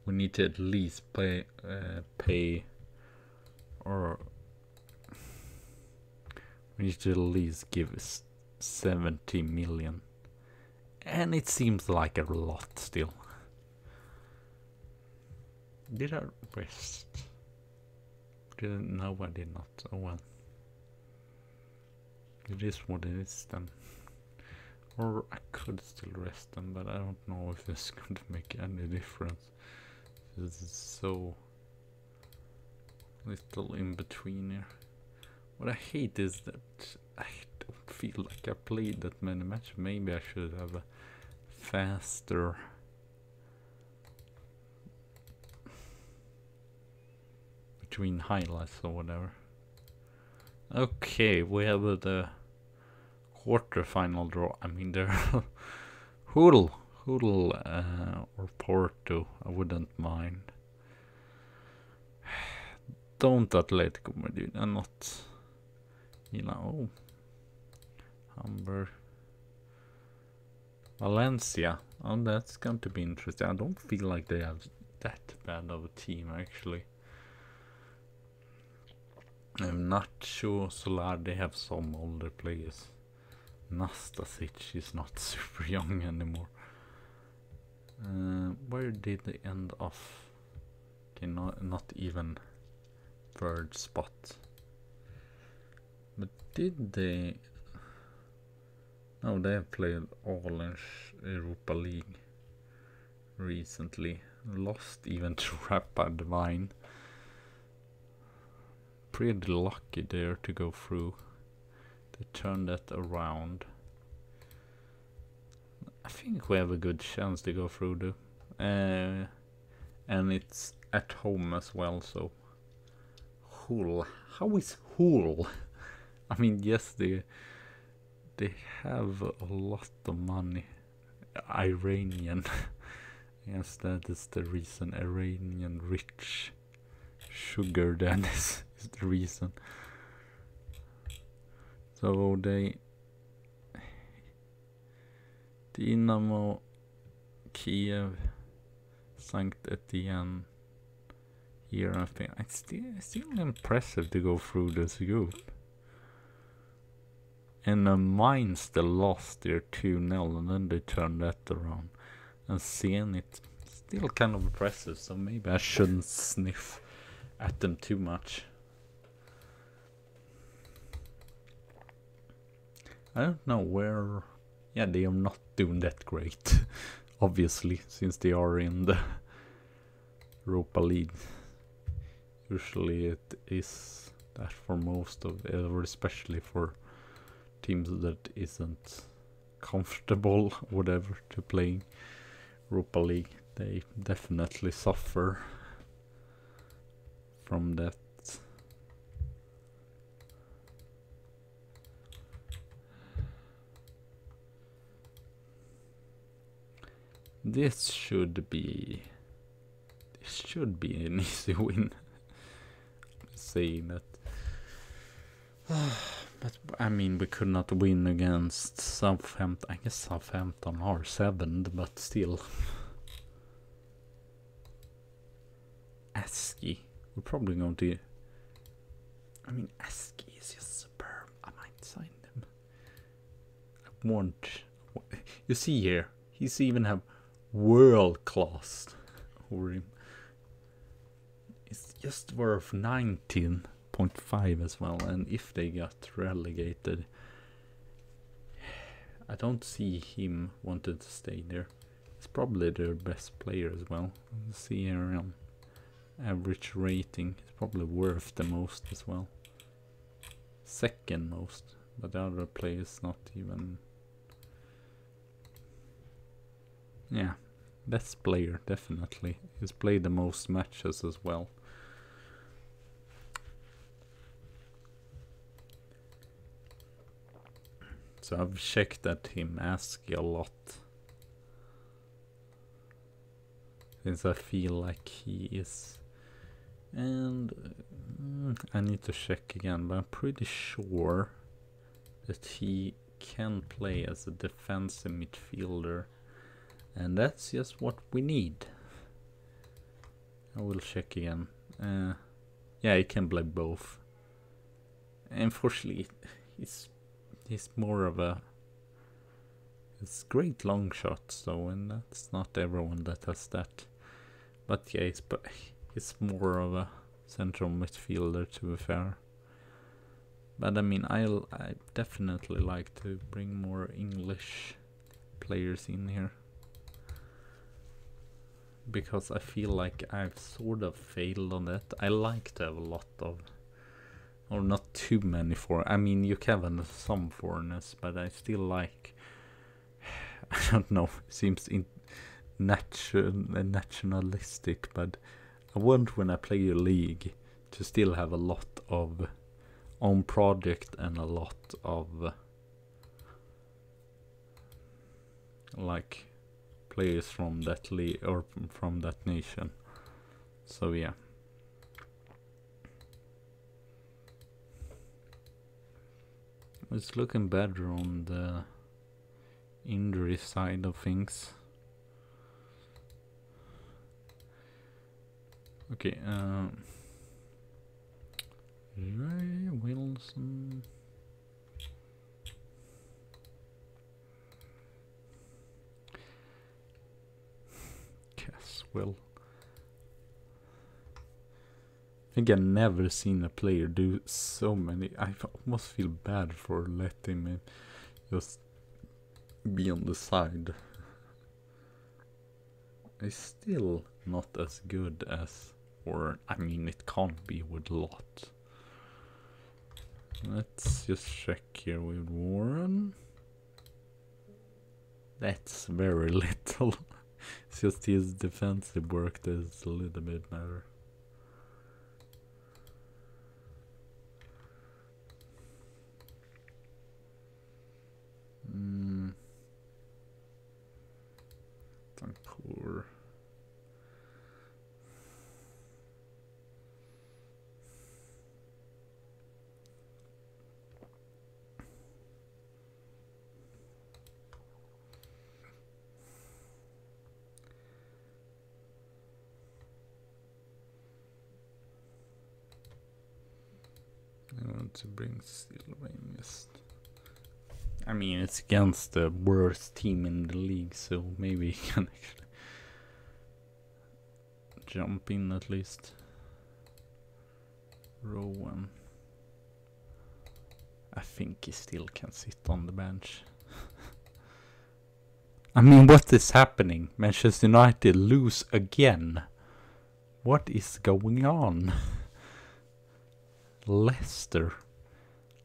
We need to at least pay or we need to at least give us 70 million. And it seems like a lot still. Did I rest? No, I did not. Oh well. It is what it is then. Or I could still rest them, but I don't know if it's going to make any difference. This is so little in between here. What I hate is that I don't feel like I played that many matches. Maybe I should have a faster between highlights or whatever. Okay, we have the quarterfinal draw. I mean, there Hull or Porto, I wouldn't mind. Don't Atletico Madrid, and not, you know, Hamburg, Valencia. Oh, that's going to be interesting. I don't feel like they have that bad of a team actually. I'm not sure. Solar, they have some older players. Nastasic is not super young anymore. Where did they end off? Okay, not even third spot. But did they? No, they have played all in Europa League recently. Lost even to Rapid Divine. Pretty lucky there to go through. They turned that around. I think we have a good chance to go through though. And it's at home as well, so Hull. How is Hull? I mean, yes, they have a lot of money. Iranian. Yes, that is the reason. Iranian rich sugar daddies is the reason. So they Dynamo, Kiev, Saint Etienne here. I think it's still impressive to go through this group. And Mainz still lost there 2-0, and then they turned that around. And Zenit still kind of impressive, so maybe I shouldn't sniff at them too much. I don't know where. Yeah, they are not doing that great, obviously, since they are in the Europa League. Usually it is that for most of, or especially for teams that isn't comfortable, whatever, to playing Europa League, they definitely suffer from that. This should be an easy win. I'm saying that. But I mean, we could not win against Southampton. I guess Southampton are 7th, but still. Askey. We're probably going to. I mean, Askey is just superb. I might sign them. I want. You see here, he's even have world class over him. It's just worth 19.5 as well, and if they got relegated, I don't see him wanted to stay there. It's probably their best player as well. Let's see here, average rating is probably worth the most as well. Second most, but the other players not even. Yeah, best player definitely. He's played the most matches as well. So I've checked that him ask a lot. Since I feel like he is. And I need to check again, but I'm pretty sure that he can play as a defensive midfielder. And that's just what we need. I will check again. Yeah, he can play both. Unfortunately, he's more of a... It's great long shots though, and that's not everyone that has that. But yeah, he's more of a central midfielder, to be fair. But I mean, I definitely like to bring more English players in here. Because I feel like I've sort of failed on that. I like to have a lot of... Or not too many I mean, you can have some foreigners, but I still like... I don't know, it seems nationalistic, but I want when I play a league to still have a lot of own project and a lot of like players from that league or from that nation. So yeah. It's looking better on the injury side of things. Okay, Ray Wilson. Caswell. I think I've never seen a player do so many. I almost feel bad for letting him just be on the side. It's still not as good as, or I mean, it can't be with Lot. Let's just check here with Warren. That's very little. It's just his defensive work that is a little bit better. Poor. I want to bring Sylvanus. I mean, it's against the worst team in the league, so maybe he can actually jump in at least. Rowan. I think he still can sit on the bench. I mean, what is happening? Manchester United lose again. What is going on? Leicester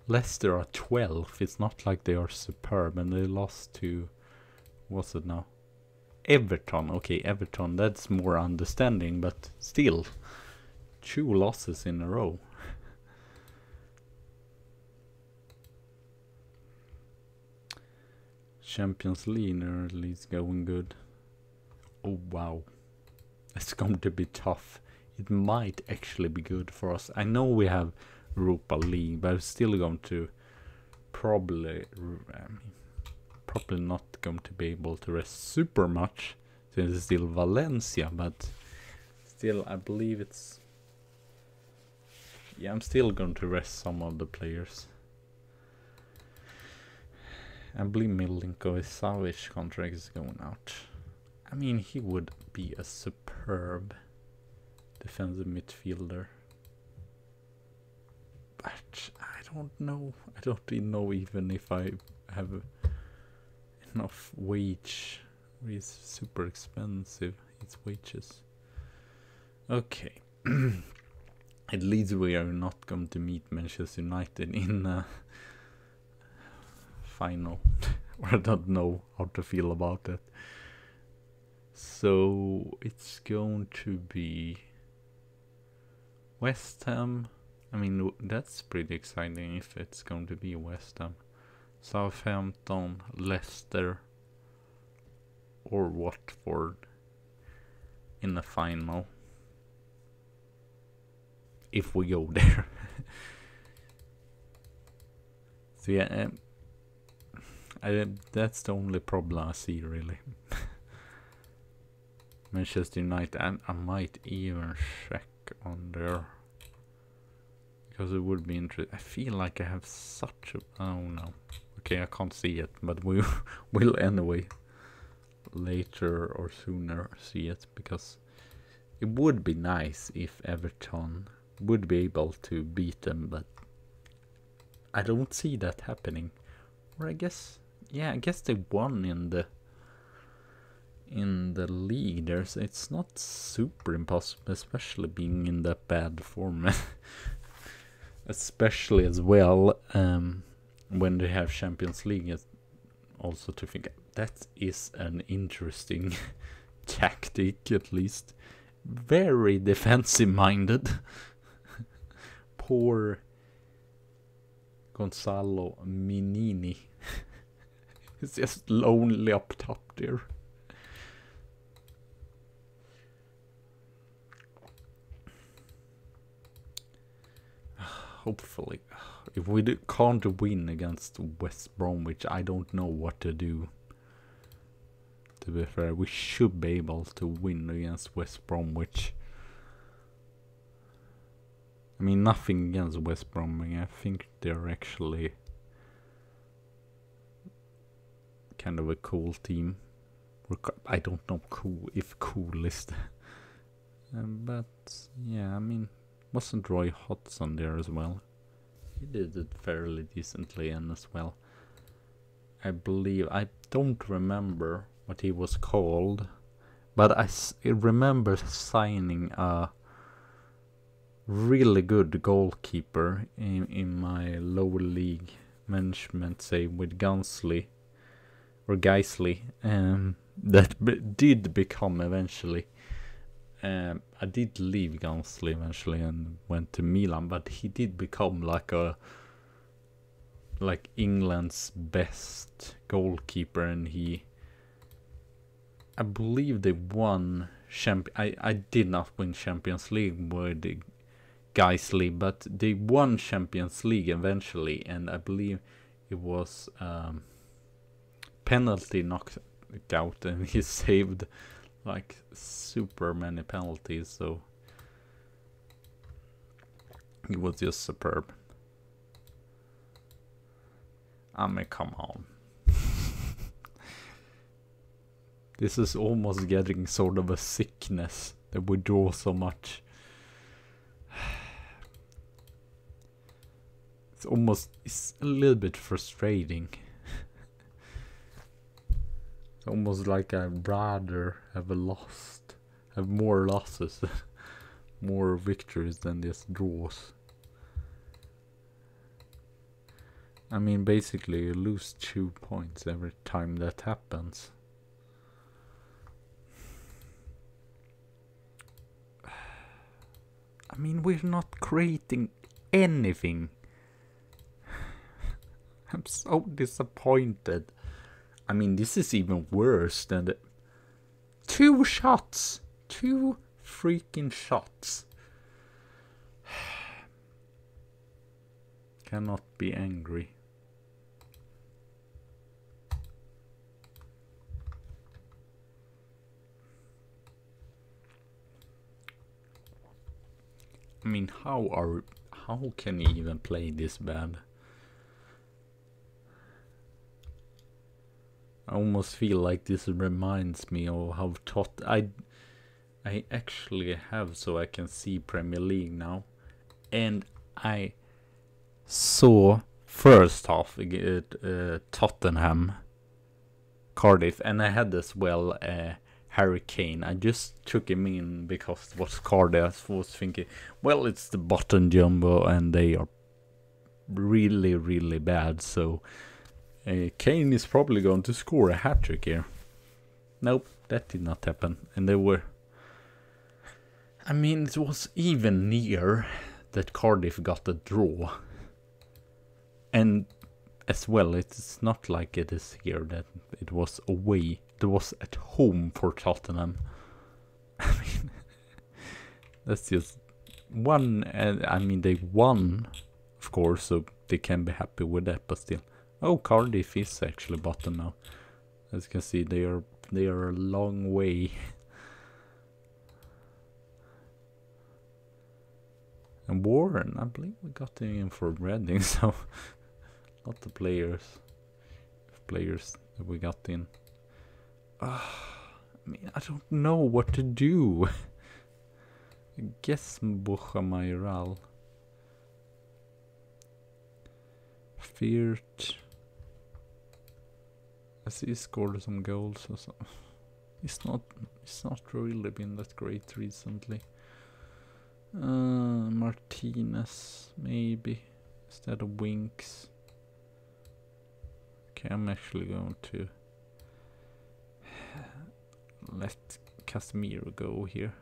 are 12th. It's not like they are superb, and they lost to, what's it now? Everton. Okay, Everton, that's more understanding, but still 2 losses in a row. Champions League are at least going good. Oh wow, it's going to be tough. It might actually be good for us. I know we have Europa League, but I'm still going to probably not going to be able to rest super much since it's still Valencia, but still I believe it's, yeah, I'm still going to rest some of the players. I believe Milinkovic-Savic contract is going out. I mean, he would be a superb defensive midfielder. But I don't know. I don't even know even if I have enough wage. He's super expensive, his wages. Okay. At least we are not going to meet Manchester United in final. I don't know how to feel about that. So it's going to be West Ham. I mean, that's pretty exciting if it's going to be West Ham. Southampton, Leicester, or Watford in the final. If we go there. So yeah, that's the only problem I see really. Manchester United, and I might even check on there. Because it would be interesting. I feel like I have such a... Oh no. Okay, I can't see it, but we will anyway later or sooner see it, because it would be nice if Everton would be able to beat them, but I don't see that happening. Or I guess, yeah, I guess they won in the league. It's not super impossible, especially being in that bad form. Especially as well when they have Champions League. Also to think that is an interesting tactic, at least. Very defensive minded. Poor Gonzalo Minini. He's just lonely up top there. Hopefully, if we can't win against West Bromwich, I don't know what to do. To be fair, we should be able to win against West Bromwich. I mean, nothing against West Bromwich. I think they're actually kind of a cool team. I don't know if cool is the... but yeah, I mean, wasn't Roy Hodgson there as well? He did it fairly decently, and as well, I believe, I don't remember what he was called, but I remember signing a really good goalkeeper in my lower league management, say with Gaisley, that did become eventually. I did leave Gaisley eventually and went to Milan, but he did become like England's best goalkeeper, and I believe they won I did not win Champions League with Gaisley, but they won Champions League eventually, and I believe it was penalty knockout, and he saved like super many penalties, so he was just superb. I mean, come on. This is almost getting sort of a sickness that we draw so much. It's a little bit frustrating. It's almost like I'd rather have more losses, more victories than just draws. I mean, basically you lose 2 points every time that happens. I mean, we're not creating anything. I'm so disappointed. I mean, this is even worse than the 2 shots. 2 freaking shots. Cannot be angry. I mean, how can you even play this bad? I almost feel like this reminds me of how I actually have, so I can see Premier League now, and I saw first half Tottenham, Cardiff, and I had as well Harry Kane. I just took him in because it was Cardiff. I was thinking, well, it's the bottom jumbo and they are really, really bad, so Kane is probably going to score a hat-trick here. Nope, that did not happen. And they were... I mean, it was even near that Cardiff got a draw. And as well, it's not like it is here that it was away. It was at home for Tottenham. I mean, that's just one. I mean, they won, of course, so they can be happy with that. But still, oh, Cardiff is actually bottom now. As you can see, they are a long way. And Warren, I believe we got him in for Reading, so not the players that we got in. I mean, I don't know what to do. I guess Bucha Mayoral. Fiert. I see he scored some goals or something. It's not really been that great recently. Martinez, maybe, instead of Winks. Okay, I'm actually going to let Casemiro go here.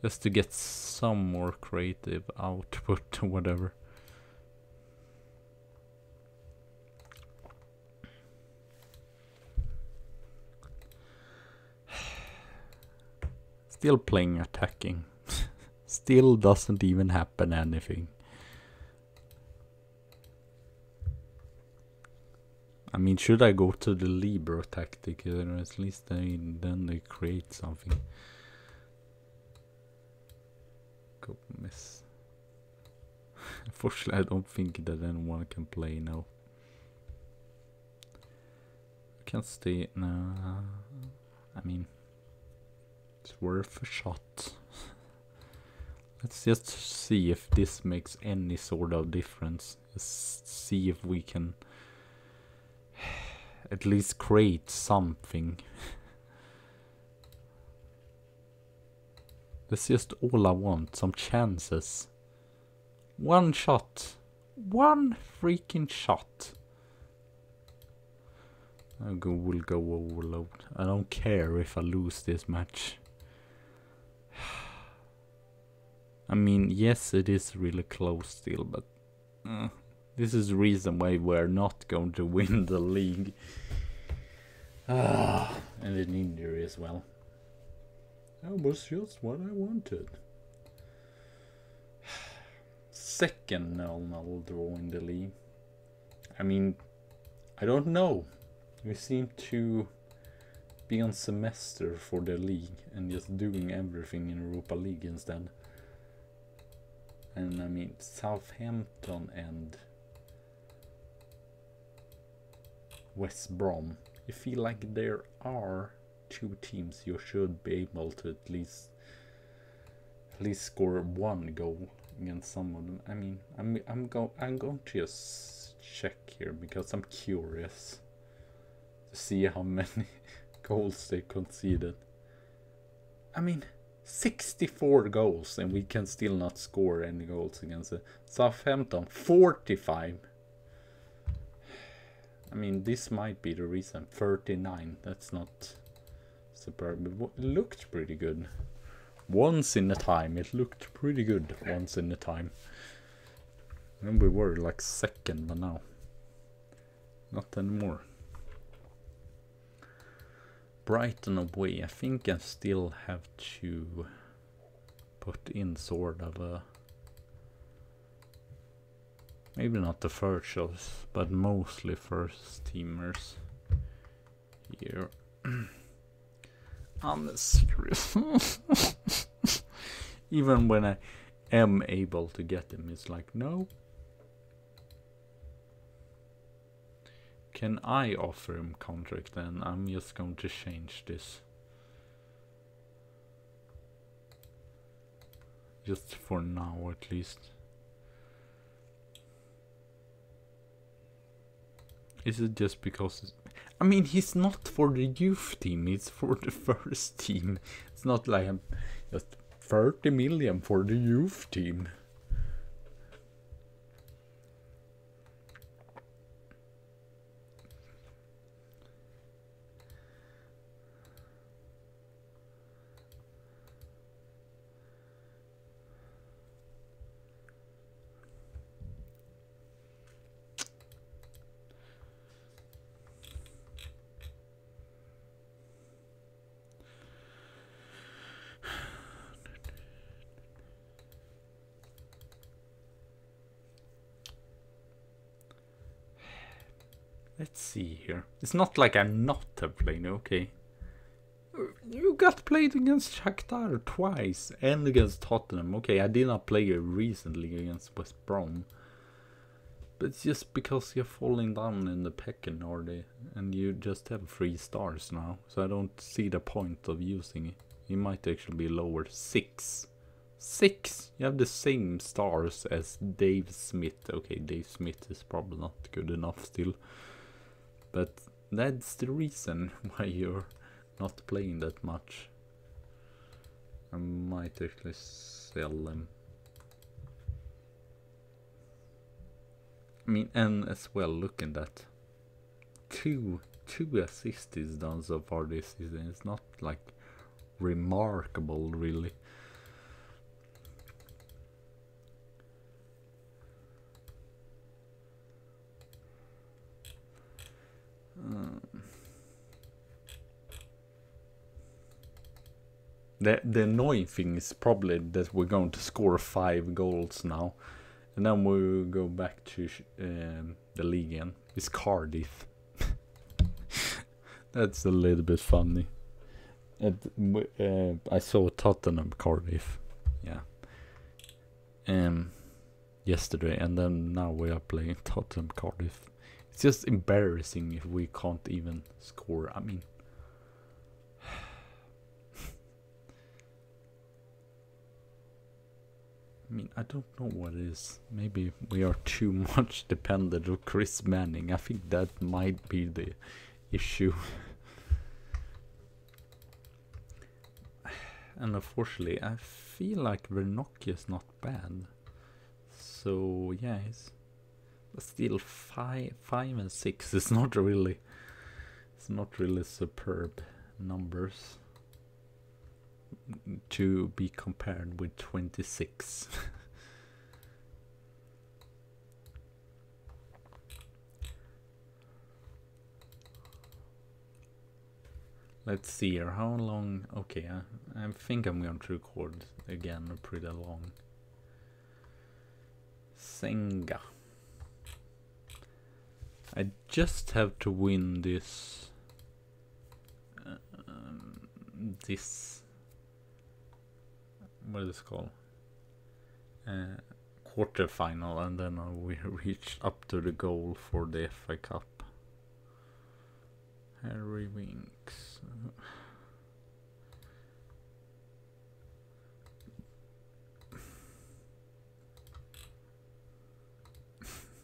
Just to get some more creative output or whatever. Still playing attacking. Still doesn't even happen anything. I mean, should I go to the Libero tactic? At least then they create something. Go miss. Unfortunately, I don't think that anyone can play now. I can stay. Nah. I mean, it's worth a shot. Let's just see if this makes any sort of difference. Just see if we can at least create something. That's just all I want. Some chances. One shot. One freaking shot. We'll go overload. I don't care if I lose this match. I mean, yes, it is really close still, but this is the reason why we're not going to win the league. And an injury as well. That was just what I wanted. Second 0-0 draw in the league. I mean, I don't know. We seem to be on semester for the league and just doing everything in Europa League instead. And I mean, Southampton and West Brom, you feel like there are two teams you should be able to at least score one goal against some of them. I mean, I'm going to just check here because I'm curious to see how many goals they conceded. I mean, 64 goals and we can still not score any goals against it. Southampton 45. I mean, this might be the reason. 39, that's not superb. It looked pretty good. Once in a time, it looked pretty good once in a time. And we were like second, but now not anymore. Brighton away, I think I still have to put in sort of a, maybe not the first choice, but mostly first teamers here. I'm serious. Even when I am able to get them, it's like, no. Can I offer him contract then? I'm just going to change this. Just for now at least. Is it just because... I mean, he's not for the youth team, it's for the first team. It's not like I'm just 30 million for the youth team. Let's see here. It's not like I not have played, okay. You got played against Shakhtar twice and against Tottenham. Okay, I did not play recently against West Brom. But it's just because you're falling down in the pecking order and you just have 3 stars now. So I don't see the point of using it. You might actually be lower. 6. 6! You have the same stars as Dave Smith. Okay, Dave Smith is probably not good enough still. But that's the reason why you're not playing that much. I might actually sell them. I mean, and as well, look at that. Two assists is done so far this season. It's not like remarkable, really. The annoying thing is probably that we're going to score 5 goals now. And then we'll go back to the league again. It's Cardiff. That's a little bit funny. I saw Tottenham Cardiff. Yeah. Yesterday, and then now we are playing Tottenham Cardiff. It's just embarrassing if we can't even score. I mean, I don't know what it is. Maybe we are too much dependent on Chris Manning. I think that might be the issue. And unfortunately, I feel like Vernocchia is not bad. So yeah, it's still 5 and 6. It's not really superb numbers to be compared with 26. Let's see here, how long? Okay, I think I'm going to record again pretty long. Senga. I just have to win this what is it called? Quarterfinal, and then we reach up to the goal for the FA Cup. Harry Winks.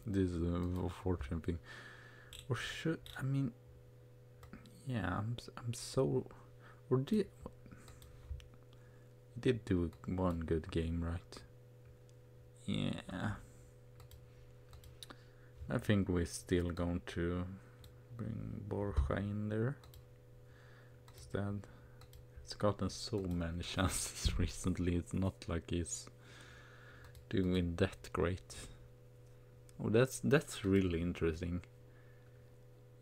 This is a unfortunate thing. Or should yeah, I'm so. Or did do one good game, right? Yeah. I think we're still going to bring Borja in there instead. It's gotten so many chances recently. It's not like he's doing that great. Oh, that's really interesting.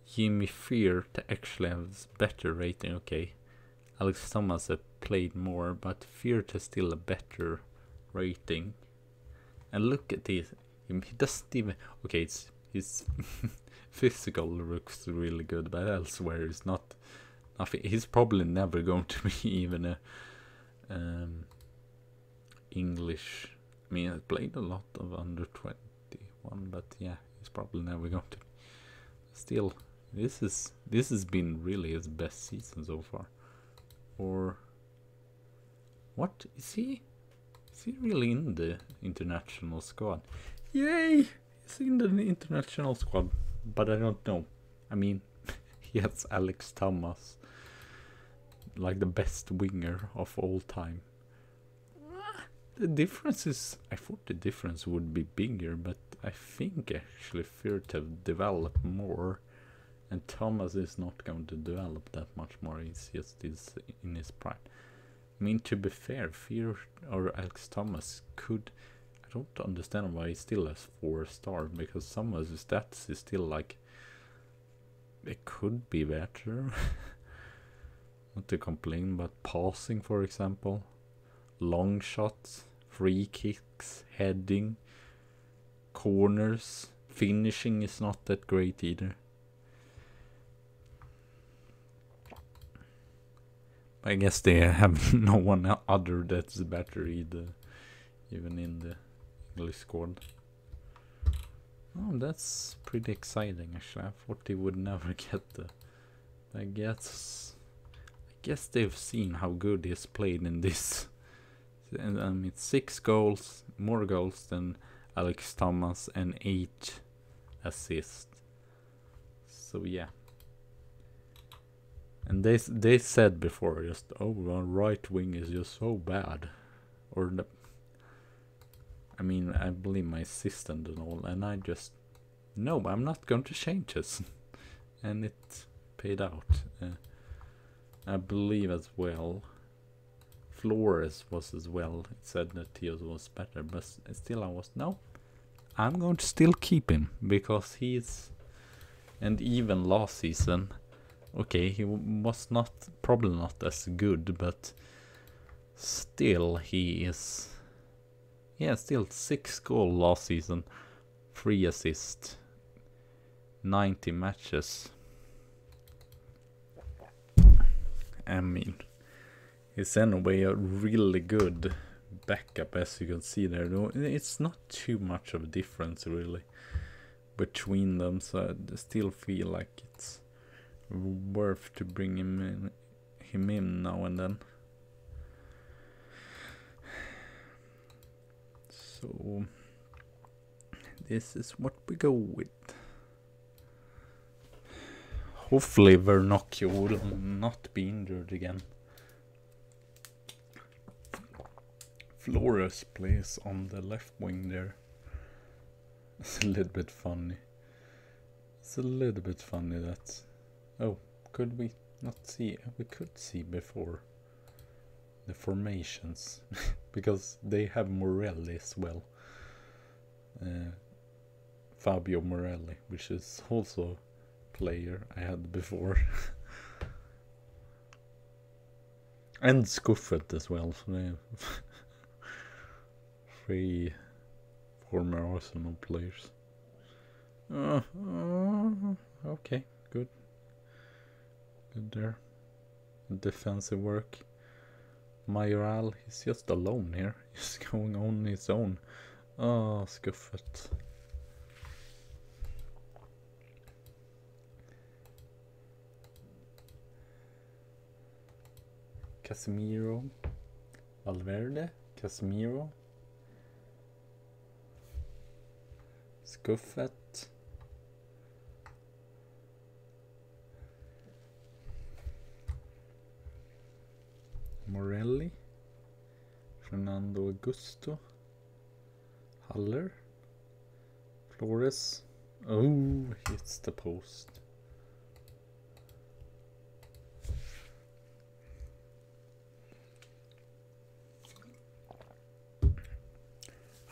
Jimmy Fear to actually have better rating. Okay, Alex Thomas have played more, but Fear has still a better rating. And look at this. He doesn't even. Okay, his physical looks really good, but elsewhere it's not. Nothing. He's probably never going to be even a English. I mean, I played a lot of under 21, but yeah, he's probably never going to. Still, this has been really his best season so far. Or what is he? Is he really in the international squad? Yay! He's in the international squad, but I don't know. I mean, he has Alex Thomas, like the best winger of all time. The difference is, I thought the difference would be bigger, but I think actually Firth have developed more, and Thomas is not going to develop that much more. He's just in his prime. I mean, to be fair, Firth or Alex Thomas could. I don't understand why he still has 4 stars, because some of his stats is still like. It could be better. Not to complain, but passing, for example, long shots, free kicks, heading, corners, finishing is not that great either. I guess they have no one other that's better either, even in the English squad. Oh, that's pretty exciting actually. I thought they would never get the... I guess they've seen how good he's played in this. And I mean, 6 goals, more goals than Alex Thomas, and 8 assists. So yeah. And they said before, just, oh, our right wing is just so bad. Or the... I mean, I believe my assistant and all, and I just... No, I'm not going to change this. And it paid out. I believe as well. Flores was as well. It said that he was better, but still I was... No, I'm going to still keep him, because he's... And even last season... Okay, he was not... Probably not as good, but... Still, he is... Yeah, still 6 goals last season. 3 assists. 90 matches. I mean, he's anyway a really good backup, as you can see there. It's not too much of a difference really between them, so I still feel like it's worth to bring him in now and then. So this is what we go with. Hopefully Vernocchio will not be injured again. Flores plays on the left wing there. It's a little bit funny. It's a little bit funny that... Oh, could we not see? We could see before the formations. Because they have Morelli as well. Fabio Morelli, which is also player I had before. And Scuffet as well, so they have 3 former Arsenal players. Okay, good there. Defensive work. Mayoral, he's just alone here. He's going on his own. Oh, Scuffet. Casemiro, Valverde, Casemiro, Scuffet, Morelli, Fernando Augusto, Haller, Flores. Oh, hits the post.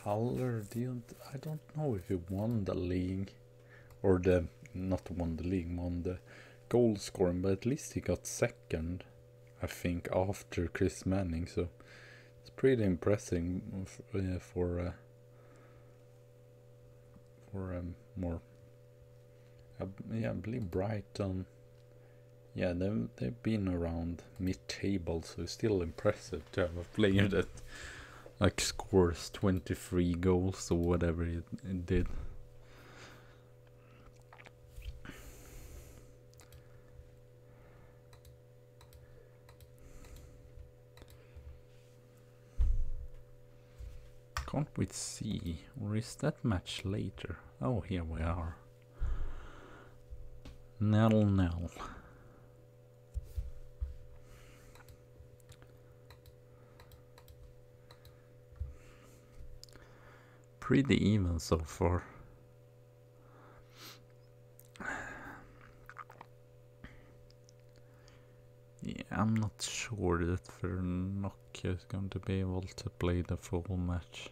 Haller I don't know if he won the league, or not won the league, won the goal scoring, but at least he got second, I think, after Chris Manning, so it's pretty impressive for more. Yeah, I believe Brighton. Yeah, they've been around mid-table, so it's still impressive to have a player that like scores 23 goals or whatever it did. Can't we see? Or is that match later? Oh, here we are. 0-0. Pretty even so far. Yeah, I'm not sure that Vernocchio is going to be able to play the full match.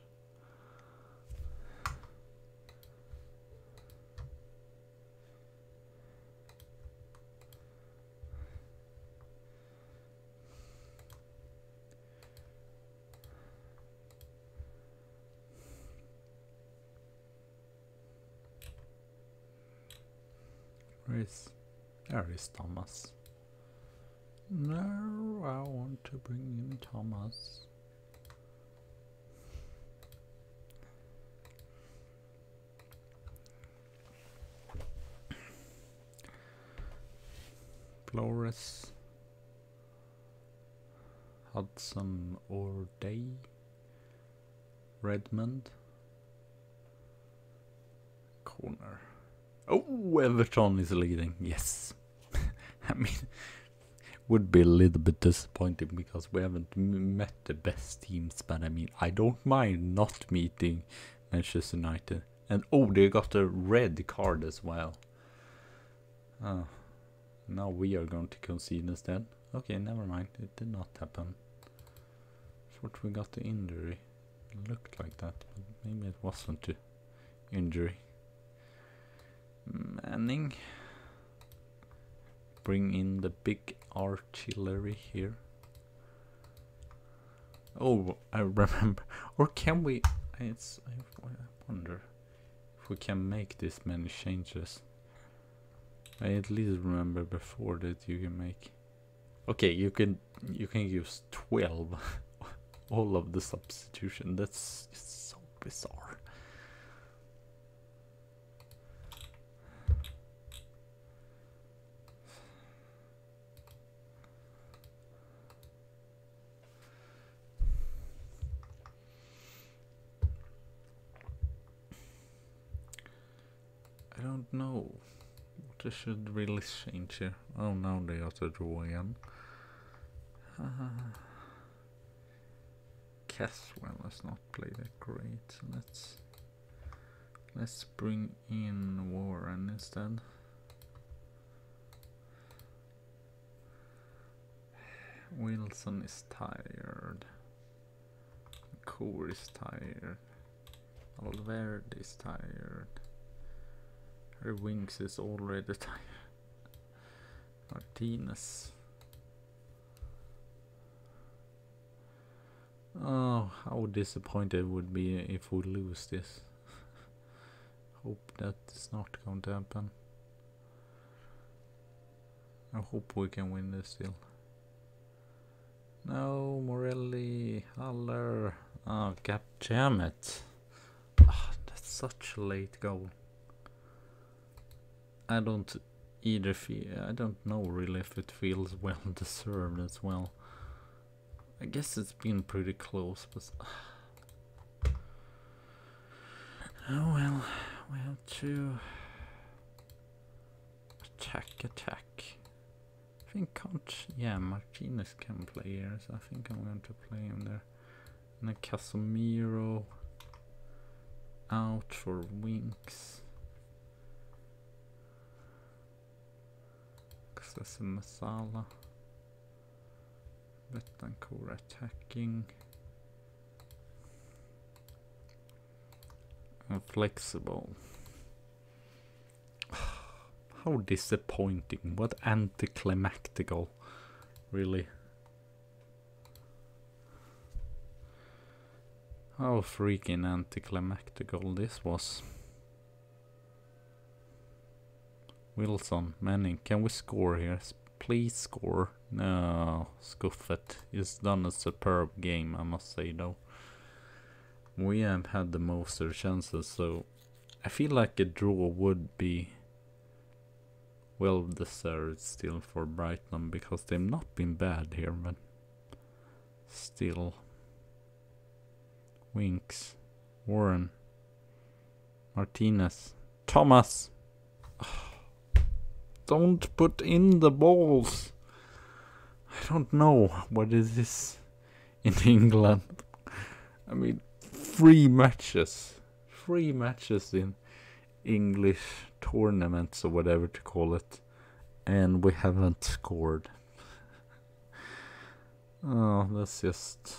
There is Thomas. No, I want to bring in Thomas. Flores. Hudson or Day. Redmond. Corner. Oh, Everton is leading. Yes. I mean, would be a little bit disappointing because we haven't met the best teams, but I mean, I don't mind not meeting Manchester United. And oh, they got a red card as well. Oh, now we are going to concede instead. Okay, never mind. It did not happen. Thought we got the injury. It looked like that, but maybe it wasn't the injury. Manning. Bring in the big artillery here. Oh, I remember. Or can we? I wonder if we can make this many changes. I at least remember before that you can make. Okay, you can use 12. All of the substitution. That's so bizarre. I don't know what I should really change here. Oh, now they have to draw again. Caswell has not played that great. So let's bring in Warren instead. Wilson is tired. Core is tired. Alverde is tired. Her wings is already tired. Martinez. Oh, how disappointed would be if we lose this. Hope that is not going to happen. I hope we can win this still. No, Morelli, Haller. Oh, god damn it. Oh, that's such a late goal. I don't either feel. I don't know really if it feels well deserved as well. I guess it's been pretty close, but oh well, we have to attack. I think Martinez can play here, so I think I'm going to play him there. And then Casemiro out for wings. Because that's a Masala. Betancourt attacking. And flexible. How disappointing. What anticlimactical. Really. How freaking anticlimactical this was. Wilson, Manning, can we score here? Please score. No, Scuffet. He's done a superb game, I must say though. We have had the most of the chances, so I feel like a draw would be well deserved still for Brighton, because they've not been bad here, but still. Winks, Warren, Martinez, Thomas. Don't put in the balls. I don't know what is this in England. I mean, 3 matches in English tournaments or whatever to call it, and we haven't scored. Oh, that's just,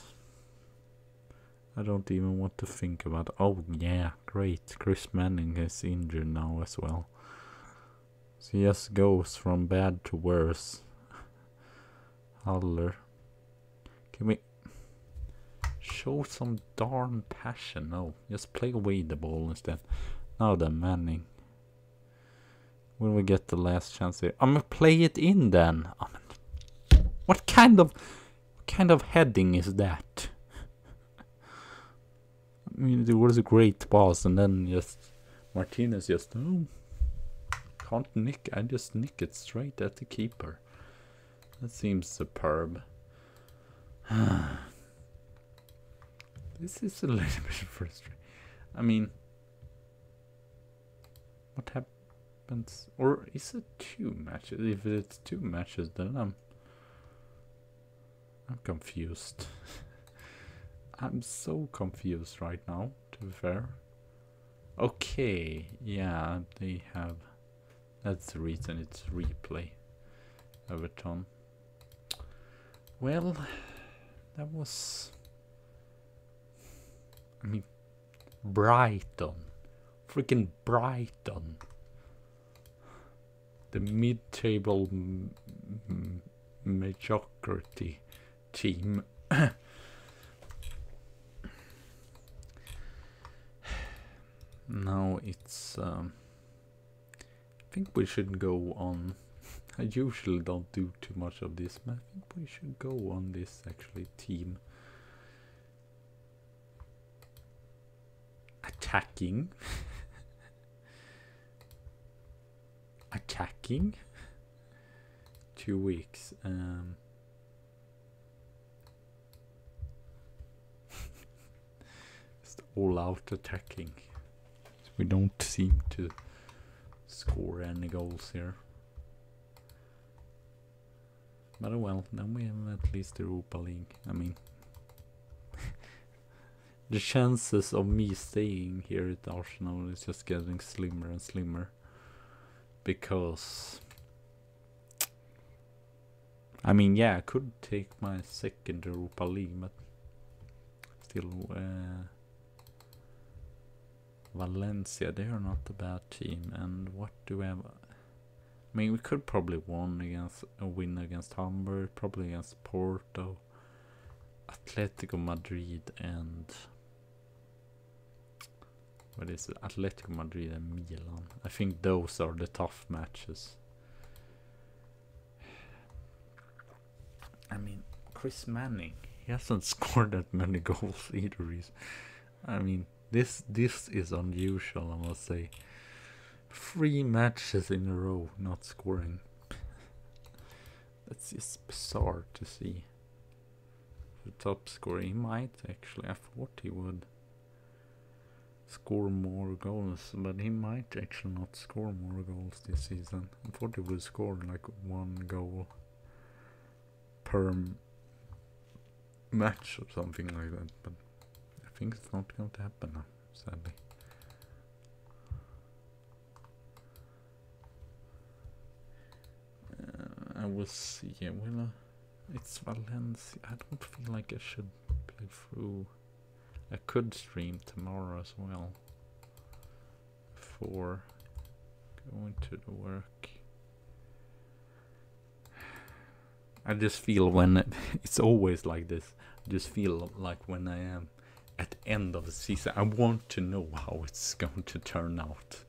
I don't even want to think about. Oh yeah, great, Chris Manning is injured now as well. So he just goes from bad to worse. Haller. Can we show some darn passion? No, just play away the ball instead. Now then, Manning. When we get the last chance here, I'm gonna play it in then. What kind of heading is that? I mean, there was a great pass, and then just Martinez just can't nick. I just nick it straight at the keeper. That seems superb. This is a little bit frustrating. I mean, what happens? Or is it 2 matches? If it's 2 matches, then I'm confused. I'm so confused right now, to be fair. Okay, yeah, they have. That's the reason it's replay. Everton. Well, that was. I mean, Brighton. Freaking Brighton. The mid-table mediocrity team. Now it's. I think we should go on. I usually don't do too much of this, but I think we should go on this actually team. Attacking. Attacking. 2 weeks. Just all out attacking. We don't seem to score any goals here. But well, then we have at least the Europa League. I mean, the chances of me staying here at Arsenal is just getting slimmer and slimmer. Because, I mean, yeah, I could take my second Europa League, but still, Valencia, they are not a bad team. And what do we have? I mean, we could probably win against Hamburg, probably against Porto, Atletico Madrid, and what is it? Atletico Madrid and Milan. I think those are the tough matches. I mean, Chris Manning, he hasn't scored that many goals either. I mean, this is unusual, I must say. 3 matches in a row not scoring. That's just bizarre to see. The top scorer, he might actually, I thought he would score more goals, but he might actually not score more goals this season. I thought he would score like 1 goal per match or something like that, but I think it's not going to happen now, sadly. I will see. Well, it's Valencia. I don't feel like I should play through. I could stream tomorrow as well before going to the work. I just feel when it's always like this. I just feel like when I am at the end of the season, I want to know how it's going to turn out.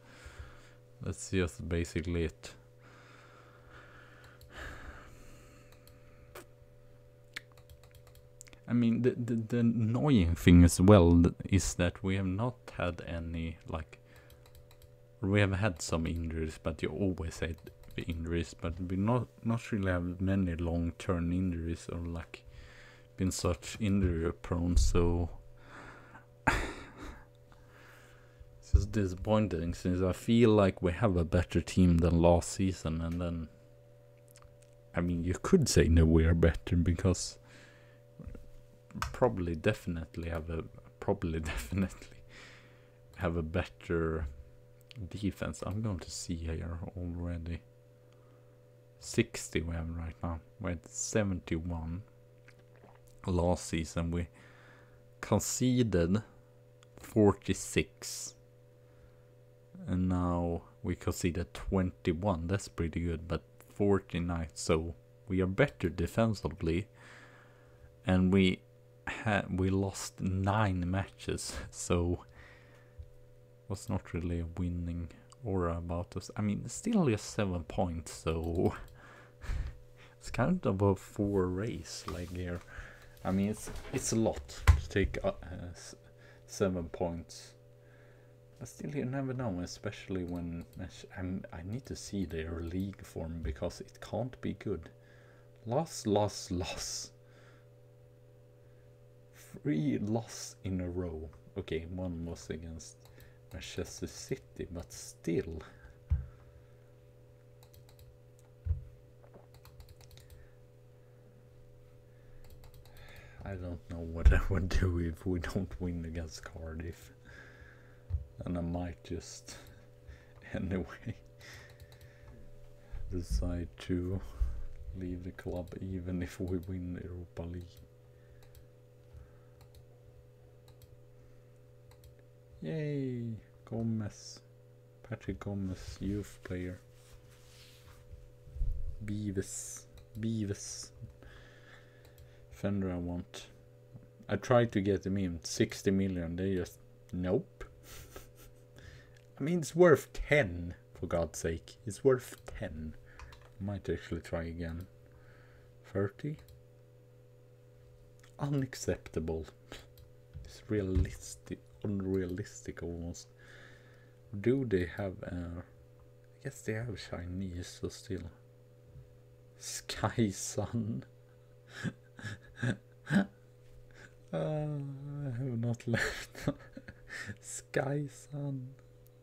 That's just basically it. I mean, the annoying thing as well is that we have not had any, like, we have had some injuries, but you always had injuries, but we not really have many long-term injuries or like been such injury prone, so it's just disappointing since I feel like we have a better team than last season, and then, I mean, you could say no, we are better because probably definitely have a better defense. I'm going to see here already. 60 we have right now. We had 71 last season. We conceded 46 and now we conceded 21. That's pretty good, but 49, so we are better defensively, and we lost 9 matches, so was not really a winning aura about us. I mean, still just 7 points, so It's kind of a 4 race like here. I mean, it's a lot to take 7 points. But still, you never know, especially when I need to see their league form, because it can't be good. Loss. 3 loss in a row. Okay, one was against Manchester City, but still. I don't know what I would do if we don't win against Cardiff. And I might just, anyway, decide to leave the club even if we win the Europa League. Yay! Gomez. Patrick Gomez, youth player. Beavis. Fender I want. I tried to get him in 60 million, they just nope. I mean, it's worth 10, for God's sake. It's worth 10. Might actually try again. 30? Unacceptable. It's realistic, unrealistic almost. Do they have I guess they have Chinese, so still. Sky Sun. I have not left. Sky Sun.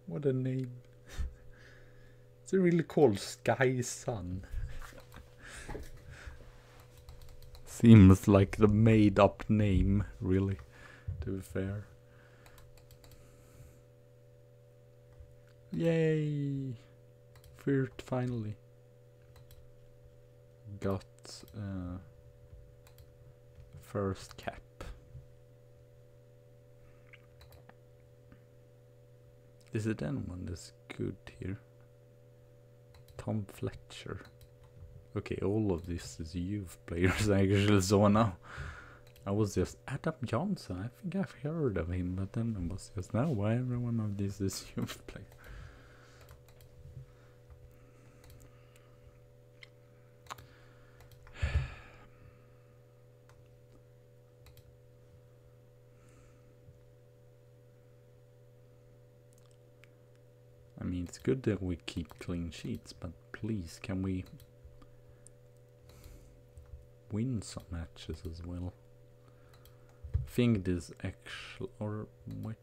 What a name. Is it really called Sky Sun? Seems like the made up name, really, to be fair. Yay! First, finally. Got first cap. Is it anyone that's good here? Tom Fletcher. Okay, all of this is youth players I actually saw now. I was just Adam Johnson. I think I've heard of him, but then I was just now why every one of these is youth player. I mean, it's good that we keep clean sheets, but please, can we win some matches as well? I think this actual, or which,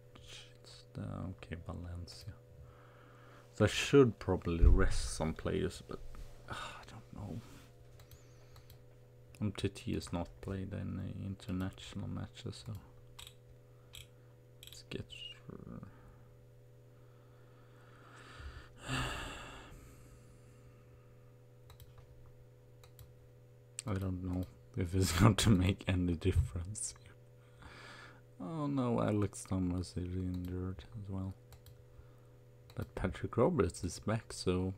it's the, okay, Valencia. So I should probably rest some players, but I don't know. MTT has not played any international matches, so let's get through. I don't know if it's going to make any difference here. Oh no, Alex Thomas is injured as well. But Patrick Roberts is back, so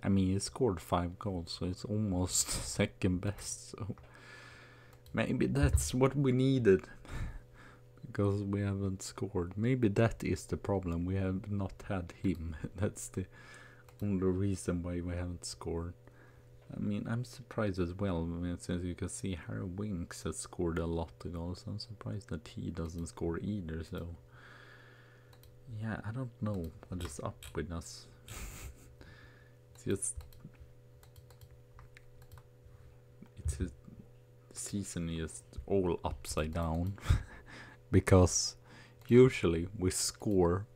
I mean, he scored 5 goals, so it's almost second best, so maybe that's what we needed. Because we haven't scored. Maybe that is the problem, we have not had him. That's the only reason why we haven't scored. I mean, I'm surprised as well, since you can see Harry Winks has scored a lot of goals. I'm surprised that he doesn't score either, so yeah, I don't know what is up with us. It's just, it's a season is all upside down. Because usually we score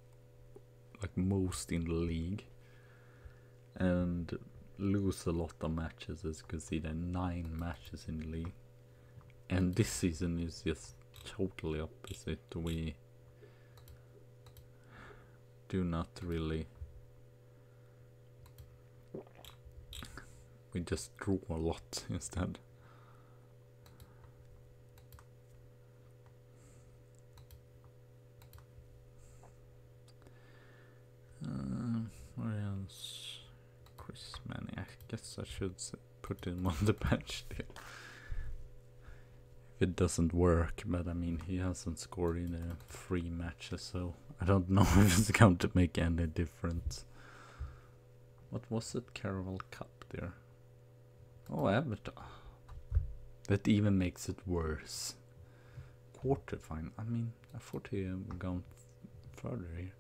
like most in the league and lose a lot of matches, as you can see, there are 9 matches in the league, and this season is just totally opposite. We do not really, we just draw a lot instead. What else? Chris Manning. I guess I should put him on the bench still. If it doesn't work, but I mean, he hasn't scored in 3 matches, so I don't know if it's going to make any difference. What was it? Carnival Cup there. Oh, Everton. That even makes it worse. Quarterfinal. I mean, I thought he had gone further here.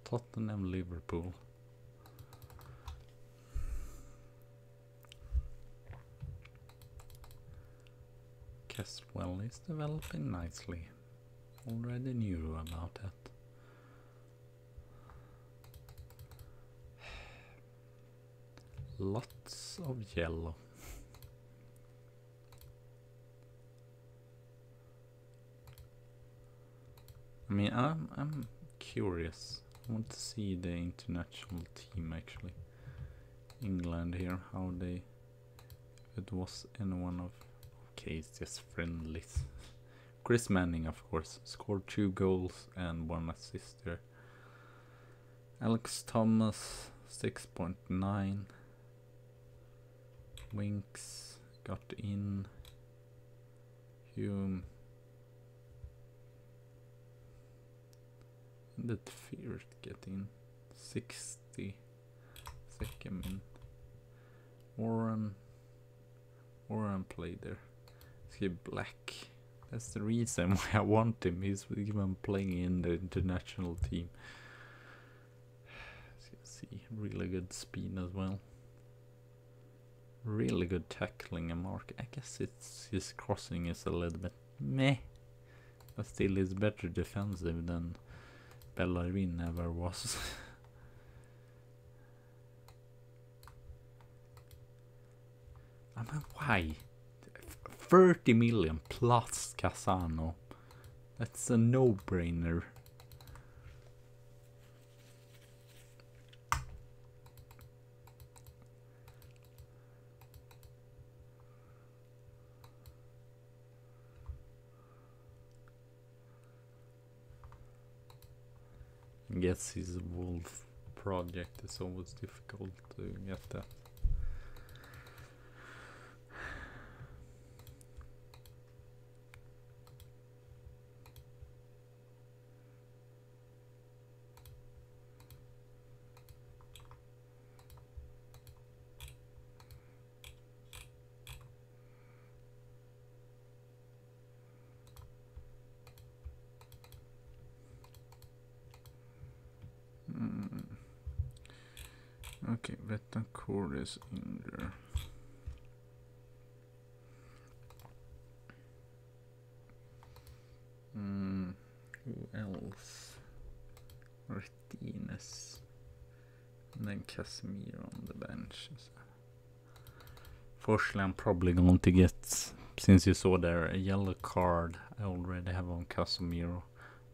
Tottenham, Liverpool. Caswell is developing nicely. Already knew about that. Lots of yellow. I mean, I'm curious. I want to see the international team actually. England here, how they. If it was anyone of. Okay, it's just friendlies. Chris Manning, of course, scored 2 goals and 1 assist there. Alex Thomas, 6.9. Winks got in. Hume. Did Fear get in? 60. Second in. Warren played there. See Black. That's the reason why I want him. He's even playing in the international team. As you see, really good speed as well. Really good tackling and mark. I guess it's his crossing is a little bit meh, but still he's better defensive than Bellerin ever was. I mean, why? 30 million plus Casano. That's a no-brainer. I guess his Wolf project is always difficult to get that. Okay, Betancourt is in there. Who else? Martinez. And then Casemiro on the bench. Fortunately, I'm probably going to get, since you saw there, a yellow card I already have on Casemiro.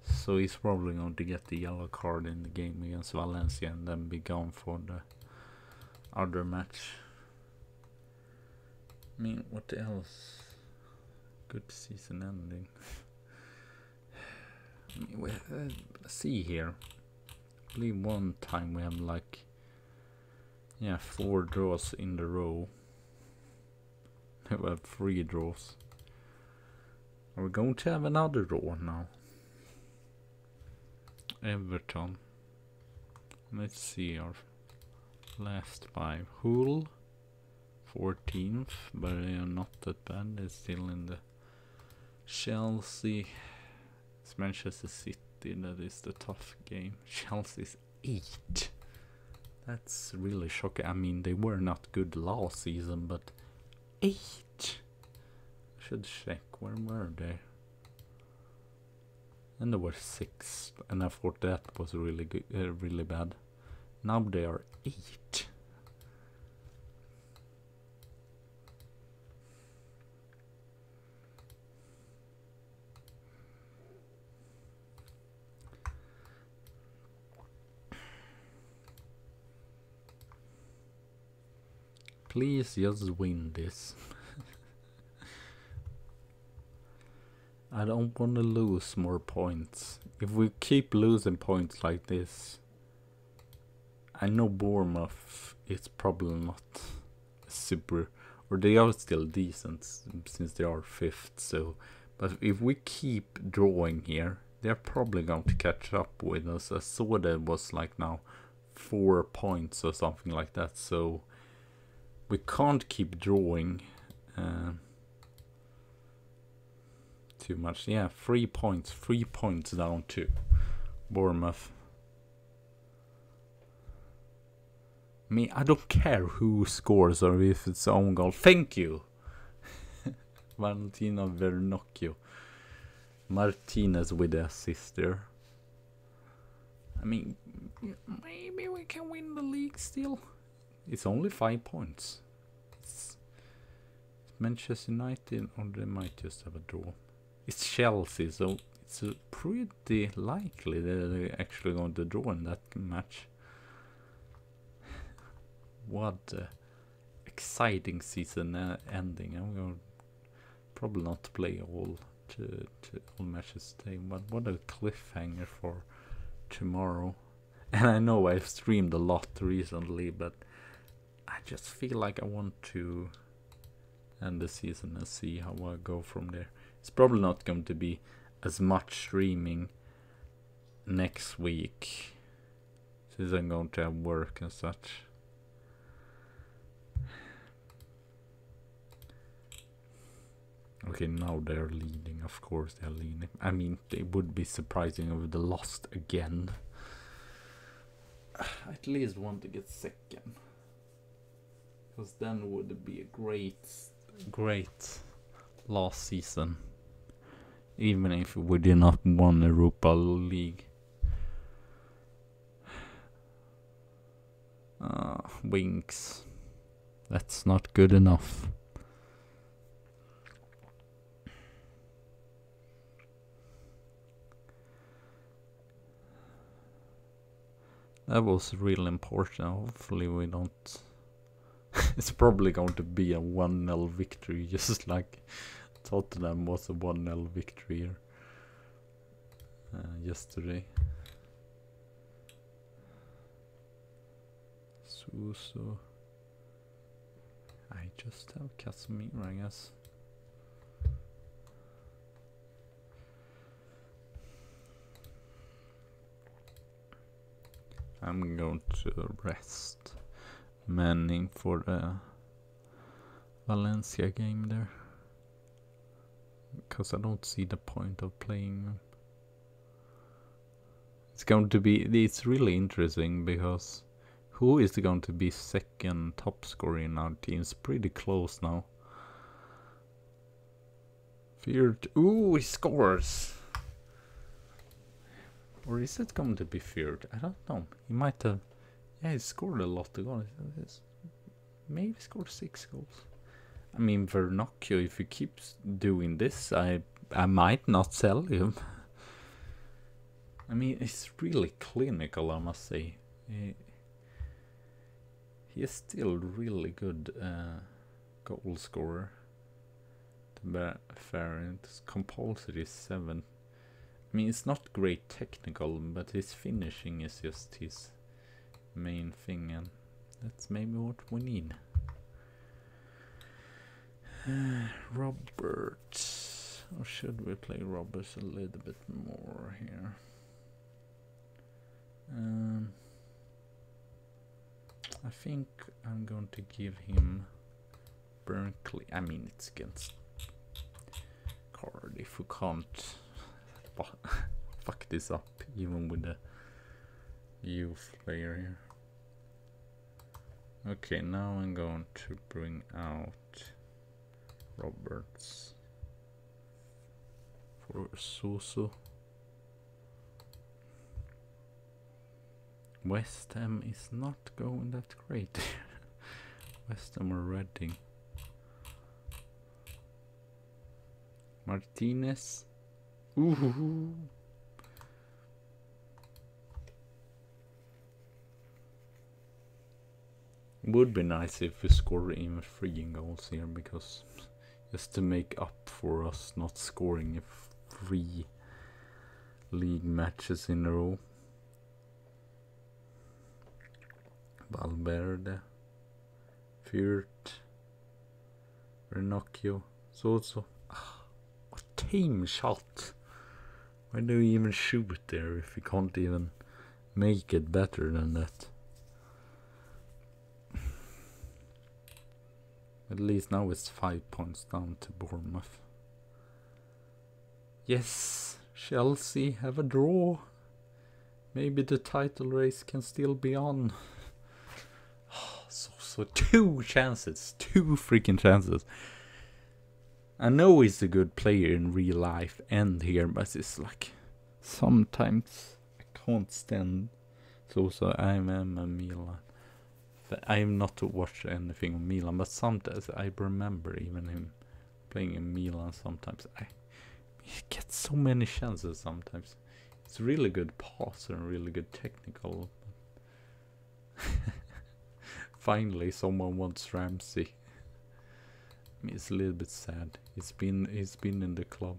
So he's probably going to get the yellow card in the game against Valencia and then be gone for the other match. I mean, what else? Good season ending. I mean, we see here. I believe one time we have like, yeah, 4 draws in the row. We have 3 draws. Are we going to have another draw now? Everton. Let's see our last 5. Hull, 14th, but they are not that bad. They're still in the Chelsea. It's Manchester City that is the tough game. Chelsea's 8. That's really shocking. I mean, they were not good last season, but 8. I should check. Where were they? And they were 6, and I thought that was really good, really bad. Now they are 8. Please just win this. I don't want to lose more points. If we keep losing points like this, I know Bournemouth is probably not super, or they are still decent since they are 5th. So, but if we keep drawing here, they're probably going to catch up with us. I saw that was like now 4 points or something like that. So We can't keep drawing too much. Yeah, 3 points. 3 points down to Bournemouth. Me, I don't care who scores or if it's own goal. Thank you, Valentina Vernocchio. Martinez with the assist there. I mean, maybe we can win the league still. It's only 5 points. It's Manchester United, or they might just have a draw. It's Chelsea, so it's pretty likely that they're actually going to draw in that match. What exciting season ending. I'm going to probably not play all matches today, but what a cliffhanger for tomorrow. And I know I've streamed a lot recently, but I just feel like I want to end the season and see how I go from there. It's probably not going to be as much streaming next week, since I'm going to have work and such. Okay, now they're leading, of course they're leading. I mean, it would be surprising if they lost again. I at least want to get second, because then would it be a great last season, even if we did not win Europa League. Winks. That's not good enough. That was really important. Hopefully we don't... It's probably going to be a 1-0 victory, just like Tottenham was a 1-0 victory here yesterday. So I just have Casemiro, I guess. I'm going to rest Manning for the Valencia game there, because I don't see the point of playing them. It's going to be, it's really interesting, because who is going to be second top scorer in our team? It's pretty close now. Feared, ooh, he scores! Or is it going to be Feared? I don't know. He might have... Yeah, he scored a lot of goals. Maybe scored 6 goals. I mean, Vernocchio, if he keeps doing this, I might not sell him. I mean, it's really clinical, I must say. He is still really good goal scorer. To be fair, it's compulsory 7. I mean, it's not great technical, but his finishing is just his main thing, and that's maybe what we need. Robert. Or should we play Robert a little bit more here? I think I'm going to give him Burnley. I mean, it's against Cardiff. We can't fuck this up, even with the youth player here. Okay, now I'm going to bring out Roberts for Suso. West Ham is not going that great. West Ham are Reading. Martinez. Ooh. Would be nice if we score even 3 goals here, because just to make up for us not scoring 3 league matches in a row. Valverde, Fürth, Vernocchio, Soso. A tame shot. Why do we even shoot there if we can't even make it better than that? At least now it's 5 points down to Bournemouth. Yes, Chelsea have a draw. Maybe the title race can still be on. So 2 chances, 2 freaking chances. I know he's a good player in real life and here, but it's like sometimes I can't stand. So I'm a Milan. I'm not to watch anything on Milan, but sometimes I remember even him playing in Milan. Sometimes he gets so many chances. Sometimes it's really good passer and really good technical. Finally, someone wants Ramsey. I mean, it's a little bit sad. He's been in the club.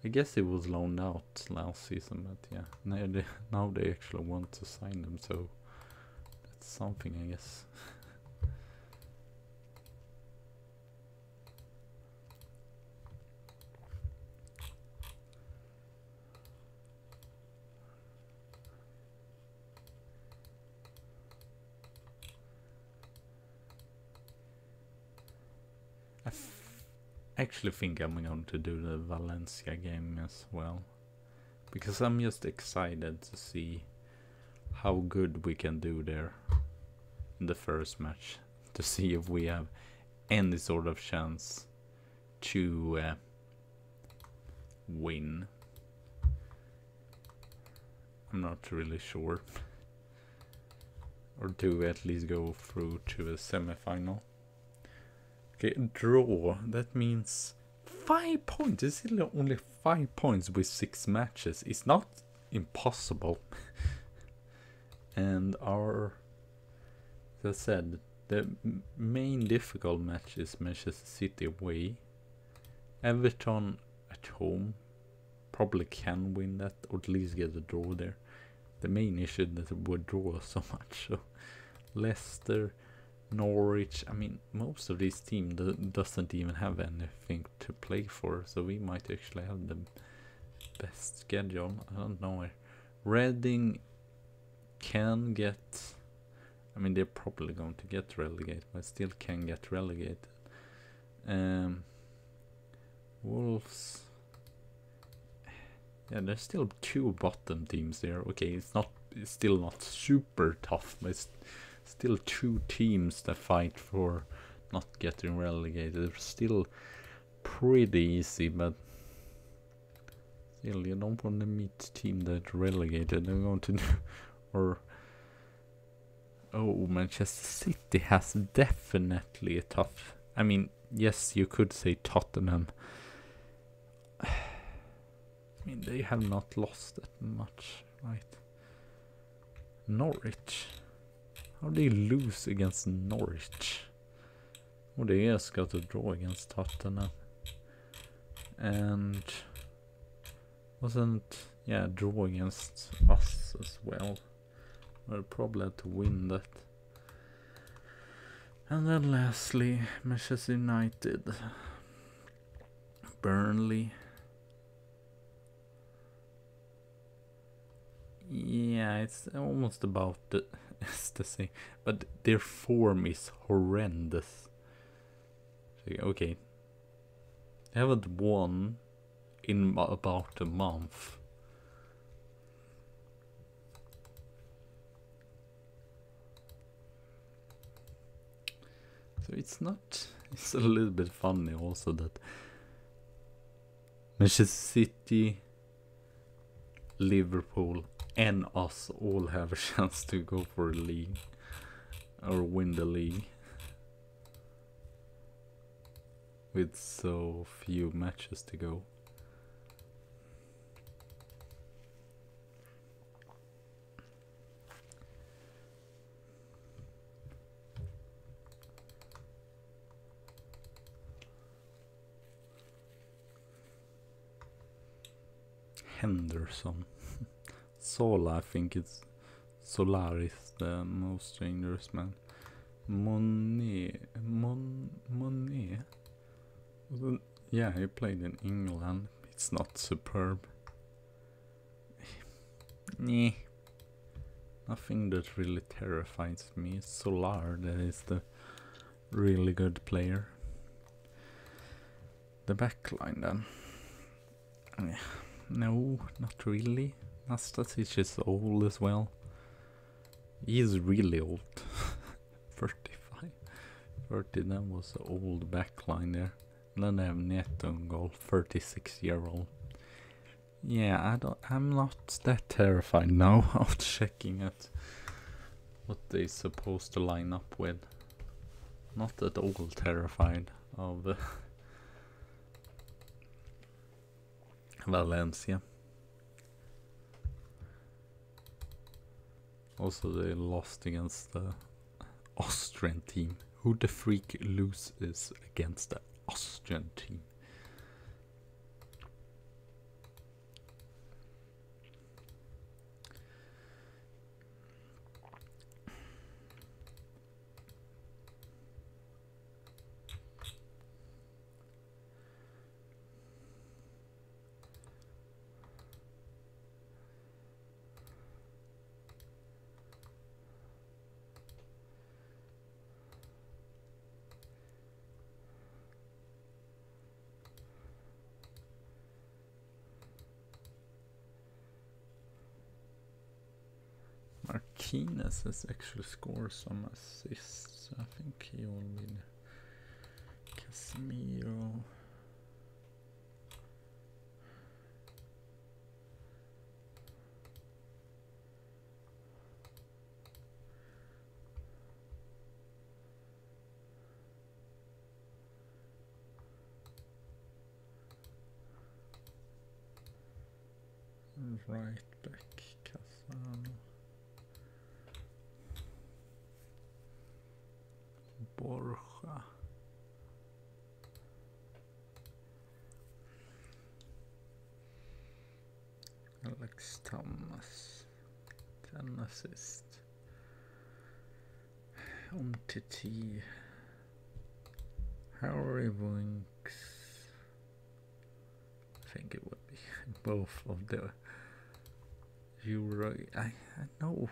I guess he was loaned out last season, but yeah, now they actually want to sign him, so that's something, I guess. I actually think I'm going to do the Valencia game as well, because I'm just excited to see how good we can do there in the first match, to see if we have any sort of chance to win. I'm not really sure. Or to at least go through to a semi-final. Okay, draw. That means 5 points. It's still only 5 points with 6 matches. It's not impossible. And as I said, the main difficult match is Manchester City away. Everton at home probably can win that, or at least get a draw there. The main issue is that it would draw so much. So Leicester, Norwich, I mean, most of these teams doesn't even have anything to play for, so we might actually have the best schedule. I don't know. Reading can get, I mean, they're probably going to get relegated, but still can get relegated. Wolves, yeah, there's still 2 bottom teams there. Okay, it's still not super tough, but it's still 2 teams that fight for not getting relegated. They're still pretty easy, but still, you don't want to meet a team that relegated. They're going to or oh, Manchester City has definitely a tough. I mean, yes, you could say Tottenham. I mean, they have not lost that much, right? Norwich. How they lose against Norwich? Oh, they just got a draw against Tottenham. And wasn't, yeah, draw against us as well. We'll probably have to win that. And then lastly, Manchester United. Burnley. Yeah, it's almost about the same, but their form is horrendous. Okay, they haven't won in about a month. So it's a little bit funny also that Manchester City, Liverpool and us all have a chance to go for a league or win the league with so few matches to go. Henderson. Sola, I think it's Solaris, the most dangerous man. Monet. Yeah, he played in England. It's not superb. Nah, Nothing that really terrifies me is Solar, that is the really good player. The backline then. No, not really. Nastasic is old as well. He is really old. 35. 30, that was the old backline there. And then they have Neto and goal, 36-year-old. Yeah, I'm not that terrified now of checking at what they're supposed to line up with. Not at all terrified of Valencia. Also, they lost against the Austrian team. Who the freak loses against the Austrian team? Marquinhos has actually scored some assists. I think he will be Casemiro. Right back, Casano. Borja. Alex Thomas. 10 assists. Umtiti. Harry Winks. I think it would be both of the Euro. I know.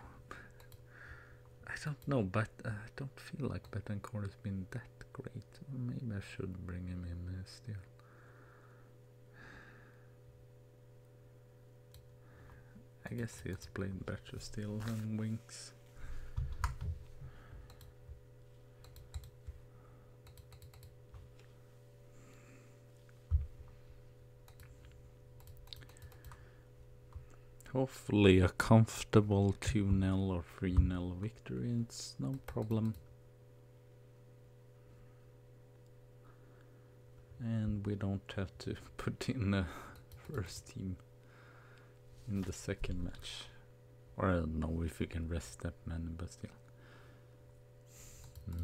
I don't know, but I don't feel like Betancourt has been that great. Maybe I should bring him in still. I guess he has played better still than Winks. Hopefully a comfortable 2-0 or 3-0 victory, it's no problem. And we don't have to put in the first team in the second match. Or I don't know if we can rest that man, but still.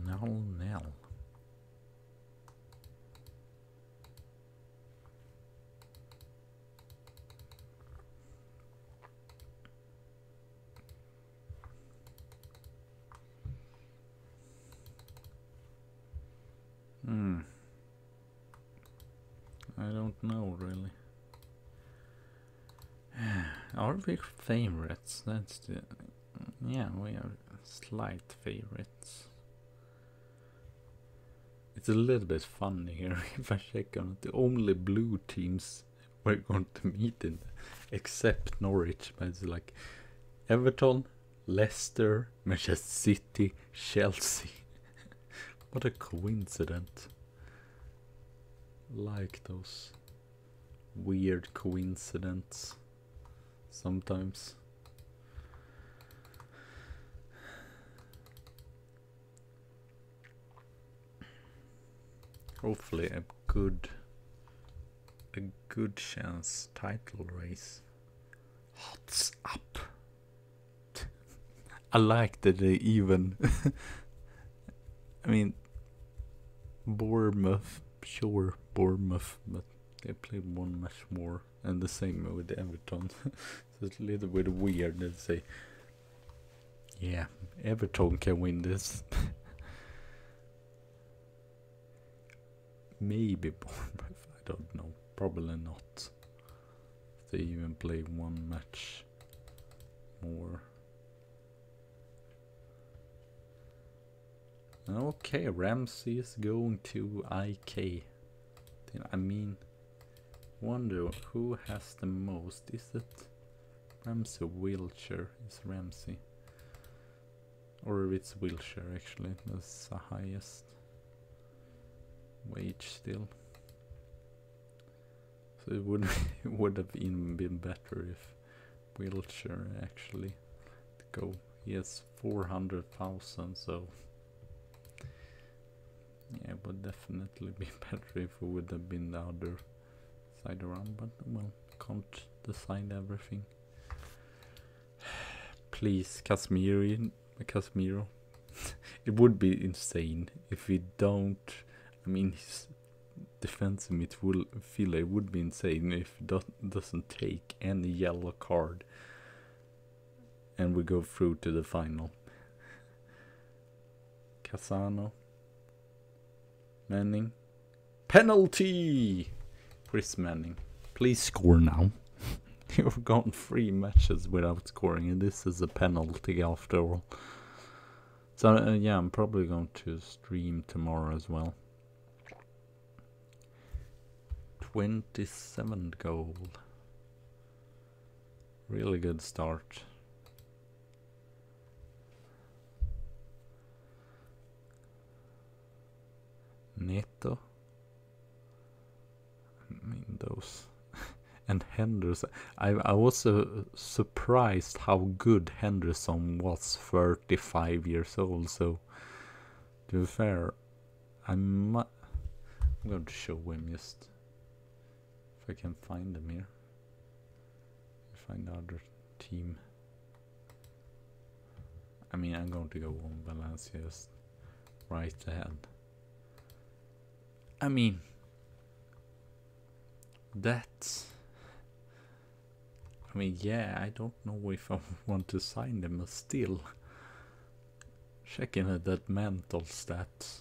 0-0. I don't know really. Are we favorites? That's the... Yeah, we are slight favorites. It's a little bit funny here if I check on it. The only blue teams we're going to meet in, except Norwich, but it's like Everton, Leicester, Manchester City, Chelsea. What a coincidence. Like those weird coincidences sometimes. Hopefully a good chance title race. Hots up. I like that they even I mean Bournemouth, sure, Bournemouth, but they played one match more, and the same with Everton. So it's a little bit weird to say, yeah, Everton can win this. Maybe Bournemouth, I don't know, probably not. They even play one match more. Okay, Ramsey is going to IK. I mean, wonder who has the most. Is it Ramsey or Wiltshire? Is Ramsey, or it's Wiltshire actually. That's the highest wage still. So it would it would have even been better if Wiltshire actually go. He has 400,000, so yeah, it would definitely be better if it would have been the other side around. But well, can't decide everything. Please, Casemiro. It would be insane if we don't. I mean, his defensive midfielder would be insane if he doesn't take any yellow card and we go through to the final. Casano, Manning, penalty! Chris Manning, please score now. You've gone 3 matches without scoring, and this is a penalty after all. So yeah, I'm probably going to stream tomorrow as well. 27th goal. Really good start. Neto. I mean those. And Henderson. I was surprised how good Henderson was, 35 years old. So to be fair, I'm going to show him just if I can find him here. Find the other team. I mean, I'm going to go on Valencia just right ahead. I mean, that's. I mean, yeah, I don't know if I want to sign them, but still, checking at that mental stats.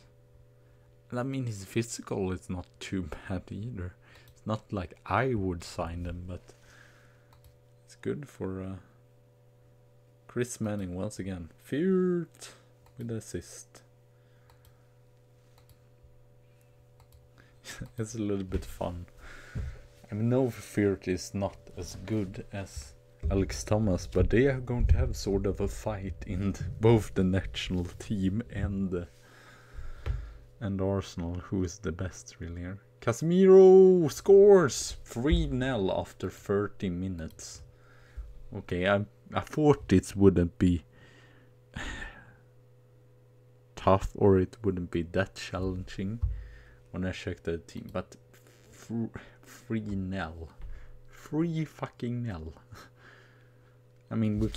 And I mean, his physical is not too bad either. It's not like I would sign them, but it's good for Chris Manning once again. Feared with assist. It's a little bit fun. I mean, no, Feared is not as good as Alex Thomas, but they are going to have sort of a fight in both the national team and Arsenal. Who is the best really here? Casemiro scores 3-0 after 30 minutes. Okay, I thought it wouldn't be tough, or it wouldn't be that challenging when I checked the team, but 3-0. 3-0. I mean, we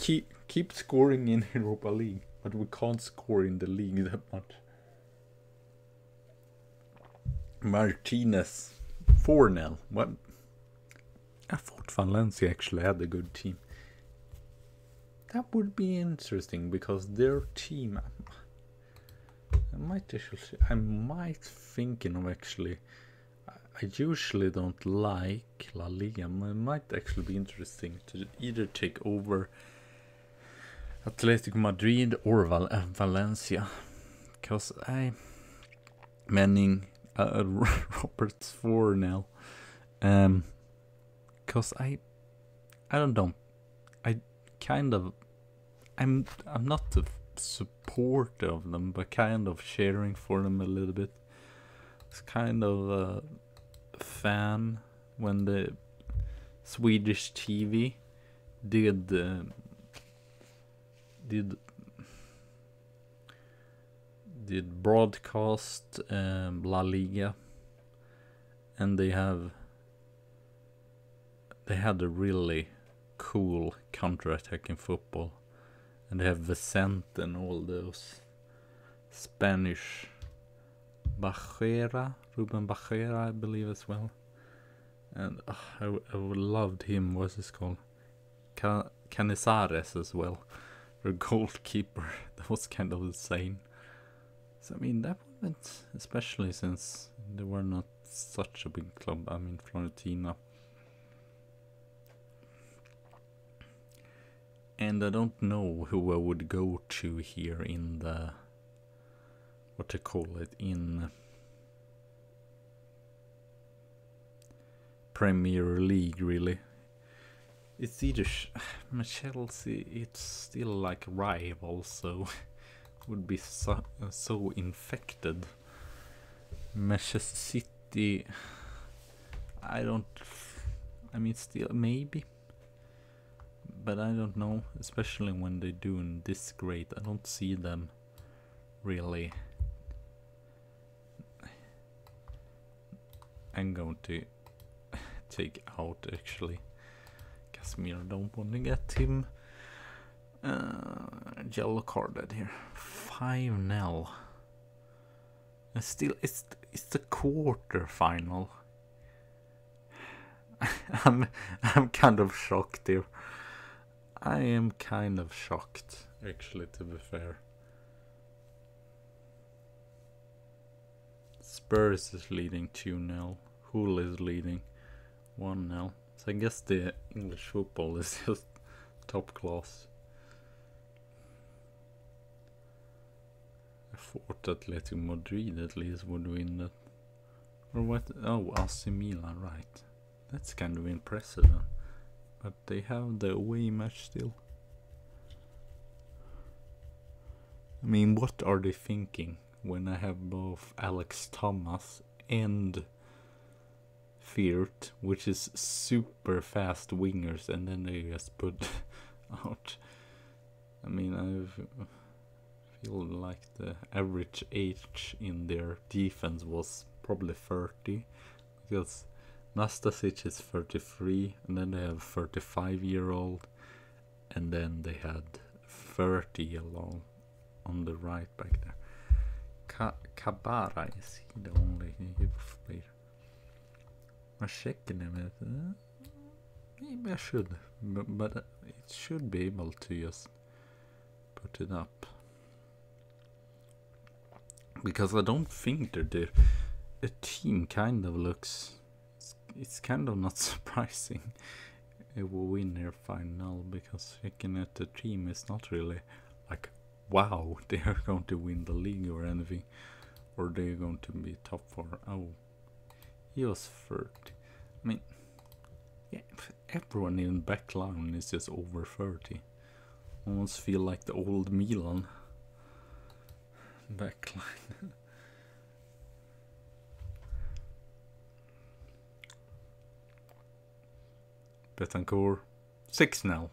keep scoring in Europa League, but we can't score in the league that much. Martinez 4-0. What? I thought Valencia actually had a good team. That would be interesting because their team. I might thinking of actually. I usually don't like La Liga. It might actually be interesting to either take over Atletico Madrid or Valencia, because Manning Roberts 4-0. Because I don't know. I'm not a supporter of them, but kind of cheering for them a little bit. It's kind of a fan when the Swedish TV did broadcast La Liga, and they had a really cool counter-attacking football, and they have Vicente and all those Spanish Ruben Bajera, I believe as well, and I loved him. What's his called? Canizares as well, their goalkeeper. That was kind of insane. So I mean, that went, especially since they were not such a big club. I mean, Fiorentina. And I don't know who I would go to here in the what to call it, in Premier League, really. It's either Chelsea, it's still like rivals, so would be so infected. Manchester City, I mean, still maybe, but I don't know, especially when they're doing this great. I don't see them really. I'm going to take out, actually, Casemiro. Don't want to get him yellow carded here. 5-0. And still, it's the quarter final. I'm kind of shocked here. I am kind of shocked, actually, to be fair. Spurs is leading 2-0. Hull is leading 1-0. So I guess the English football is just top class. I thought Atletico Madrid at least would win that. Or what? Oh, AC Milan, right. That's kind of impressive, huh? But they have the away match still. I mean, what are they thinking when I have both Alex Thomas and Feert, which is super fast wingers, and then they just put out. I mean, I feel like the average age in their defense was probably 30, because Nastasic is 33, and then they have 35-year-old, and then they had 30 along on the right back there. Kabara, is he the only youth player? I'm checking him. Maybe I should, but it should be able to just put it up, because I don't think they're the team kind of looks. It's kind of not surprising if we win their final, because looking at the team, it's not really like, wow, they are going to win the league or anything, or they're going to be top 4. Oh, he was 30. I mean, yeah, everyone in backline is just over 30. Almost feel like the old Milan backline. Betancourt, 6-0.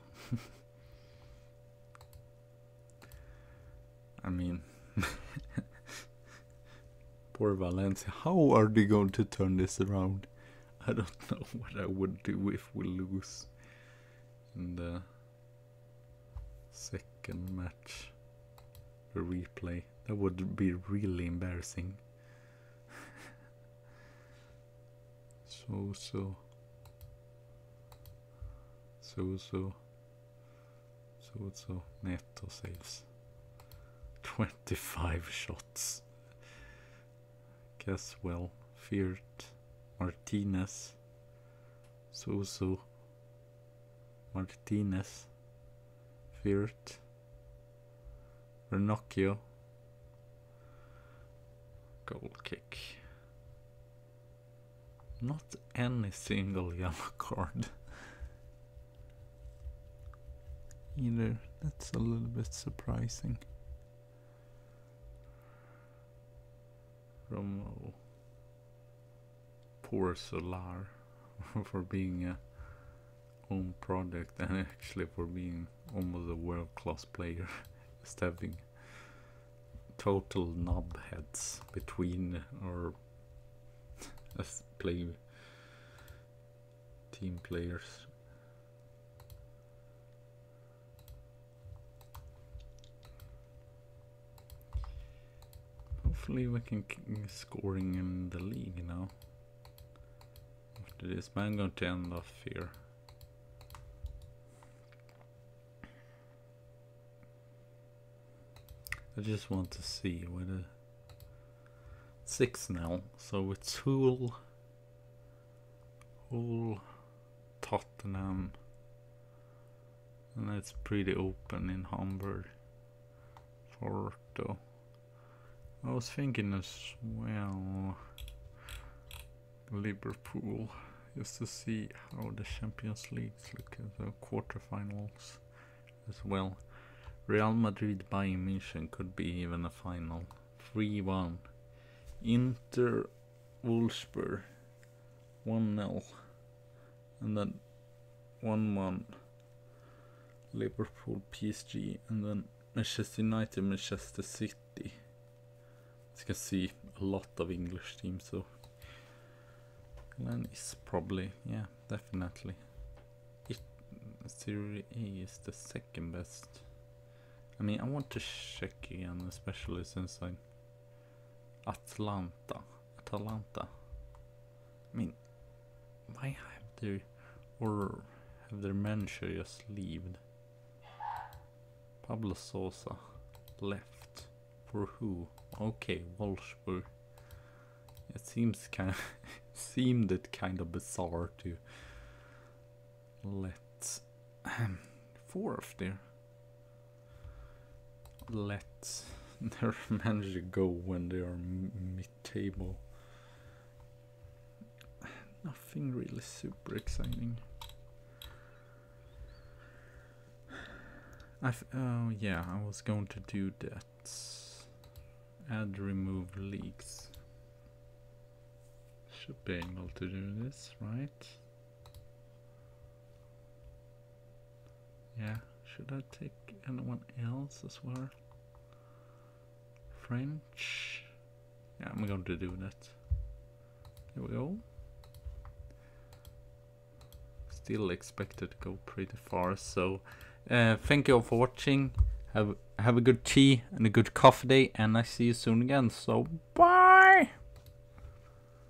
I mean, poor Valencia. How are they going to turn this around? I don't know what I would do if we lose in the second match. The replay. That would be really embarrassing. So. Neto saves 25 shots. Caswell, Feert, Martinez, Suso, Martinez, Feert, Ranocchio, goal kick. Not any single yellow card either. That's a little bit surprising. Romo. Poor Solar for being a own product, and actually for being almost a world-class player. Just having total knobheads between our team players. Hopefully we can keep scoring in the league now. After this, but I'm going to end off here. I just want to see whether 6 now, so it's Hull, Tottenham, and it's pretty open in Hamburg. Porto. I was thinking as well, Liverpool, just to see how the Champions Leagues look at the quarterfinals as well. Real Madrid Bayern München could be even a final. 3-1. Inter Wolfsburg 1-0. And then 1-1. Liverpool PSG, and then Manchester United Manchester City. As you can see, a lot of English teams, so England is probably, yeah, definitely. Serie A is the second best. I mean, I want to check again, especially since I'm Atalanta. I mean, why have their manager just left? Pablo Sosa left for who? Okay, Wolfsburg. It seems kind of bizarre to let fourth there. Let their manager go when they are mid-table. Nothing really super exciting. Oh yeah, I was going to do that. Add remove leagues. Should be able to do this, right? Yeah, should I take anyone else as well? French? Yeah, I'm going to do that. There we go. Still expected to go pretty far, so thank you all for watching. Have a good tea and a good coffee day, and I see you soon again, so bye.